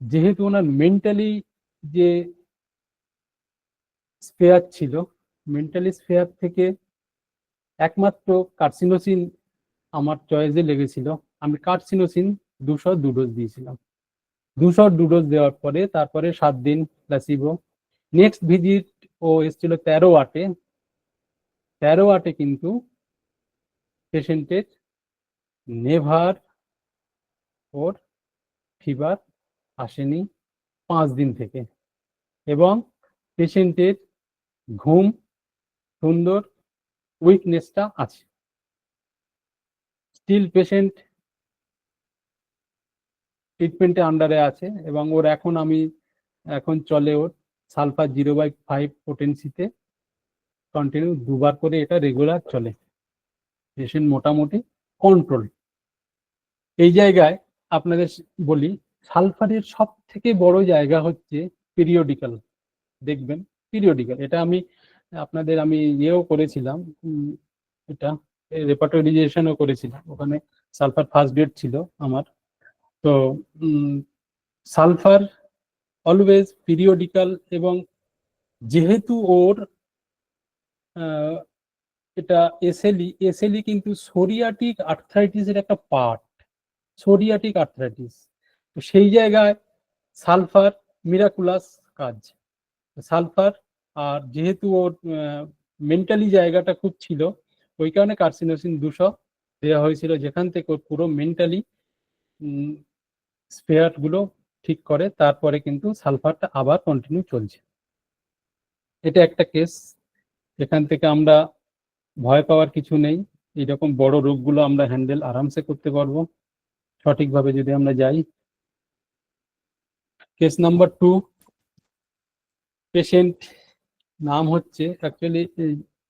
যেহেতু ওনার মেন্টালি যে স্পেয়ার ছিল, মেন্টালি স্পেয়ার থেকে একমাত্র কার্সিনোসিন আমার চয়েসে লেগেছিল, আমি কার্সিনোসিন 200 ডোজ দিয়েছিলাম। 200 ডোজ দেওয়ার পরে তারপরে 7 দিন প্লাসিবো। নেক্সট ভিজিট ও এসেছিল 13/8-এ। 13/8-এ কিন্তু পেশেন্টের নেভার ওর ফিভার আসেনি 5 দিন থেকে, এবং পেশেন্টের ঘুম সুন্দর, উইকনেসটা আছে। স্টিল পেশেন্ট ট্রিটমেন্টে আন্ডারে আছে, এবং ওর এখন চলে ওর সালফার 0/5 পোটেন্সিতে কন্টিনিউ 2বার করে, এটা রেগুলার চলে, পেশেন্ট মোটামুটি কন্ট্রোল। এই জায়গায় আপনাদের বলি, সালফারের সব থেকে বড় জায়গা হচ্ছে পিরিয়ডিক্যাল। দেখবেন পিরিয়ডিক্যাল, এটা আমি আপনাদের আমি ইয়েও করেছিলাম, এটা রেপার্টরিজেশনও করেছিলাম, ওখানে সালফার ফার্স্ট গ্রেড ছিল আমার। তো সালফার অলওয়েজ পিরিয়ডিক্যাল, এবং যেহেতু ওর এটা এসএলই কিন্তু সোরিয়াটিক আর্থ্রাইটিসের একটা পার্ট, সোরিয়াটিক আর্থ্রাইটিস। তো সেই জায়গায় সালফার মিরাকুলাস কাজ সালফার। আর যেহেতু ওর মেন্টালি জায়গাটা খুব ছিল, ওই কারণে কার্সিনোসিন 200 দেওয়া হয়েছিল, যেখান থেকে ওর পুরো মেন্টালি স্পেয়ার গুলো ঠিক করে। তারপরে কিন্তু সালফারটা আবার কন্টিনিউ চলছে। এটা একটা কেস, এখান থেকে আমরা ভয় পাওয়ার কিছু নেই। এইরকম বড় রোগগুলো আমরা হ্যান্ডেল আরামসে করতে পারবো সঠিকভাবে যদি আমরা যাই। কেস নাম্বার 2, পেশেন্ট নাম হচ্ছে, অ্যাকচুয়ালি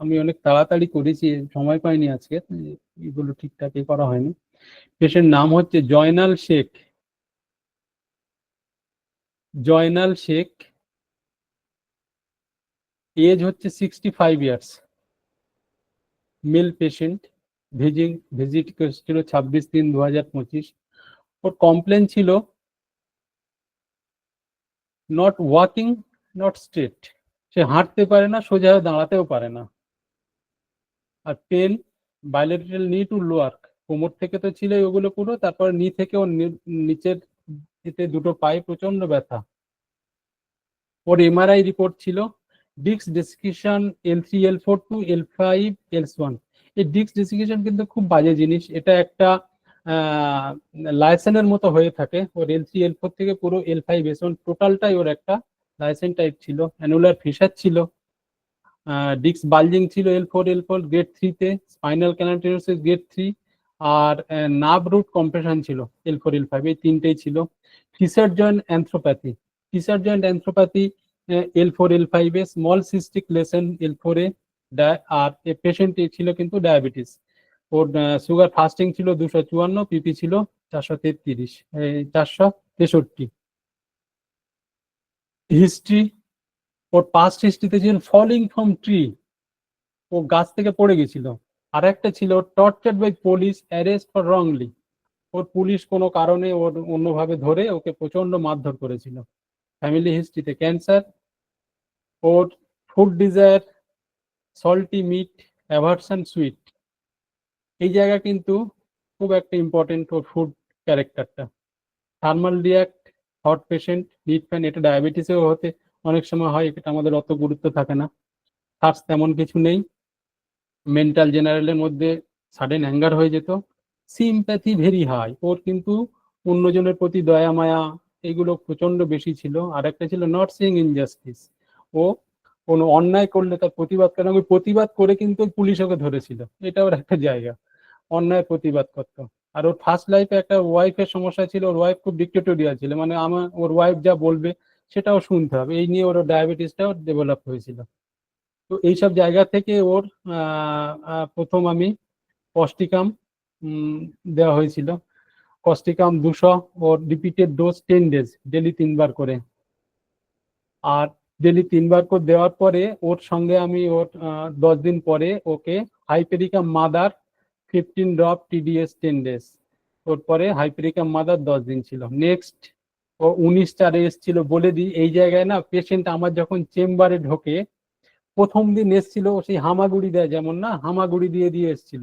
আমি অনেক তাড়াতাড়ি করেছি, সময় পাইনি আজকে, এগুলো ঠিকঠাকই করা হয়নি। পেশেন্ট নাম হচ্ছে জয়নাল শেখ। জয়নাল শেখ, এজ হচ্ছে 65 ইয়ার্স, মেল পেশেন্ট। ভিজিট ছিল 26/3/2025। ওর কমপ্লেন ছিল নট ওয়াকিং, নট স্ট্রেট, সে হাঁটতে পারে না, সোজা হয়ে দাঁড়াতেও পারে না। আর পেন বাইলেটারাল নি টু লোয়ার, কোমর থেকে তো ছিল ওগুলো পুরো, তারপরে নি থেকে ওর নিচের এতে দুটো পায়ে প্রচন্ড ব্যথা। ওর এমআরআই রিপোর্ট ছিল disc desiccation L3 L4 to L5 L1। এই ডিস্ক ডেসিকেশন কিন্তু খুব বাজে জিনিস, এটা একটা লাইসেনের মতো হয়ে থাকে। ওর L3 L4 থেকে পুরো L5 S1 টোটালটাই ওর একটা লাইসেন টাইপ ছিল। অ্যানুলার ফিসার ছিল, ডিস্ক বালজিং ছিল L4 গ্রেড 3 তে, স্পাইনাল ক্যানাল টেনোসিস গ্রেড 3, আর নার্ভ রুট কম্প্রেশন ছিল L4 L5, এই তিনটেই ছিল। Facet joint arthropathy, facet joint arthropathy L4 L5 এ, স্মল সিস্টিক লেশন L4 এ, আর পেশেন্ট ছিল কিন্তু ডায়াবেটিস। ওর সুগার ফাস্টিং ছিল 254, পিপি ছিল 433, 463। হিস্ট্রি, ওর পাস্ট হিস্ট্রিতে ছিল ফলিং ফ্রম ট্রি, ও গাছ থেকে পড়ে গেছিল। আর একটা ছিল tortured by police, arrest for wrongly, ওর পুলিশ কোনো কারণে ওর অন্যভাবে ধরে ওকে প্রচন্ড মারধর করেছিল। ফ্যামিলি হিস্ট্রিতে ক্যান্সার। ওর food desire, salty meat, aversion sweet. এই জায়গা কিন্তু খুব একটা ইম্পর্টেন্ট, ওর ফুড ক্যারেক্টারটা। Thermal react, hot patient, need fan, এটা ডায়াবেটিসেও হতে অনেক সময় হয়, এটা আমাদের অত গুরুত্ব থাকে না। থার্স তেমন কিছু নেই। মেন্টাল জেনারেলের মধ্যে সাডেন অ্যাঙ্গার হয়ে যেত। সিম্প্যাথি ভেরি হাই, ওর কিন্তু অন্যজনের প্রতি দয়া মায়া এগুলো প্রচন্ড বেশি ছিল। আর একটা ছিল নট সিইং ইনজাস্টিস, ও কোনো অন্যায় করলে তার প্রতিবাদ করে, ওই প্রতিবাদ করে কিন্তু পুলিশ ওকে ধরেছিল, এটা ওর একটা জায়গা, অন্যায় প্রতিবাদ করতো। আর ওর ফার্স্ট লাইফে একটা ওয়াইফের সমস্যা ছিল, ওর ওয়াইফ খুব ডিক্টেটোরিয়াল ছিল, মানে ওর ওয়াইফ যা বলবে সেটাও শুনতে হবে, এই নিয়ে ওর ডায়াবেটিসটাও ডেভেলপ হয়েছিল। তো এইসব জায়গা থেকে ওর প্রথম আমি কস্টিকাম দেওয়া হয়েছিল। কস্টিকাম 200, ওর রিপিটেড ডোজ 10 days, ডেলি 3 বার করে। আর ডেলি 3 বার করে দেওয়ার পরে ওর সঙ্গে আমি ওর 10 দিন পরে ওকে hypericum mother 15 drop TDS 10 days, ওর পরে হাইপেরিকাম মাদার 10 দিন ছিল। নেক্সট ও 19টা রেস ছিল। বলে দিই এই জায়গায় না, পেশেন্ট আমার যখন চেম্বারে ঢোকে প্রথম দিন এসছিল, সেই হামাগুড়ি দেয় যেমন না, হামাগুড়ি দিয়ে দিয়ে এসছিল।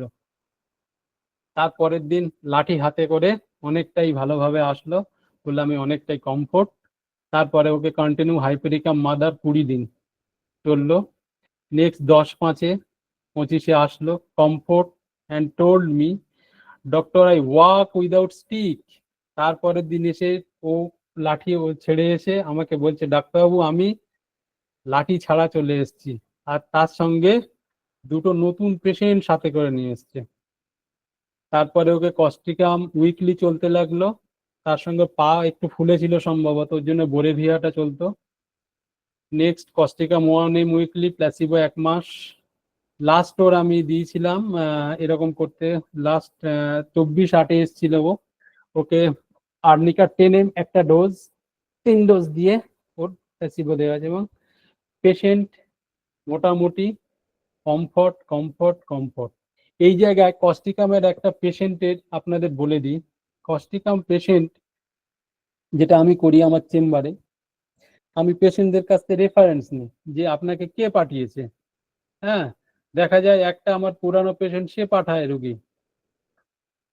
তারপরের দিন লাঠি হাতে করে অনেকটাই ভালোভাবে আসলো, বললাম আমি অনেকটাই কমফোর্ট। তারপরে ওকে কন্টিনিউ হাইপেরিকাম মাদার 20 দিন চললো। নেক্সট 10/5/25 আসলো, comfort, and told me doctor I walk without stick. তারপরের দিন এসে ও লাঠি ও ছেড়ে এসে আমাকে বলছে ডাক্তারবাবু আমি লাঠি ছাড়া চলে এসেছি। আর তার সঙ্গে দুটো নতুন পেশেন্ট সাথে করে নিয়ে এসছে। তারপরে ওকে কস্টিকাম উইকলি চলতে লাগলো, তার সঙ্গে পা একটু ফুলেছিল সম্ভবত, ওর জন্য বোরেভিয়াটা চলতো। নেক্সট কস্টিকাম 1 উইকলি, প্ল্যাসিবো 1 মাস। লাস্ট ওর আমি দিয়েছিলাম এরকম করতে, লাস্ট 24/8 এসেছিল ও, ওকে আর্নিকা 10 একটা ডোজ, 3 ডোজ দিয়ে ওর প্ল্যাসিবো দেওয়া আছে। এবং পেশেন্ট মোটামুটি কমফর্ট কমফর্ট কমফর্ট। এই জায়গায় কস্টিকামের একটা পেশেন্টের আপনাদের বলে দিই, কস্টিকাম পেশেন্ট যেটা আমি করি আমার চেম্বারে, আমি পেশেন্টদের কাছ থেকে রেফারেন্স নিই যে আপনাকে কে পাঠিয়েছে। হ্যাঁ, দেখা যায় একটা আমার পুরানো পেশেন্ট সে পাঠায় রুগী।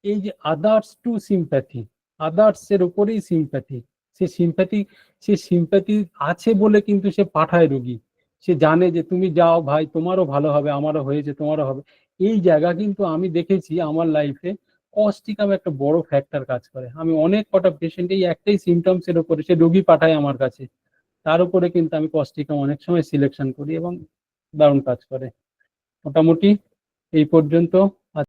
এই যে আদার্স টু সিম্প্যাথি, আদার্স এর উপরেই সিম্প্যাথি, সে সিম্প্যাথি আছে বলে কিন্তু সে পাঠায় রোগী। সে জানে যে তুমি যাও ভাই, তোমারও ভালো হবে, আমারও হয়েছে, তোমারও হবে। এই জায়গা কিন্তু আমি দেখেছি আমার লাইফে কস্টিকাম একটা বড় ফ্যাক্টর কাজ করে। আমি অনেক কটা পেশেন্ট এই একটাই সিমটমস এর উপরে সে রোগী পাঠায় আমার কাছে, তার উপরে কিন্তু আমি কস্টিকাম অনেক সময় সিলেকশন করি এবং দারুণ কাজ করে। মোটামুটি এই পর্যন্ত।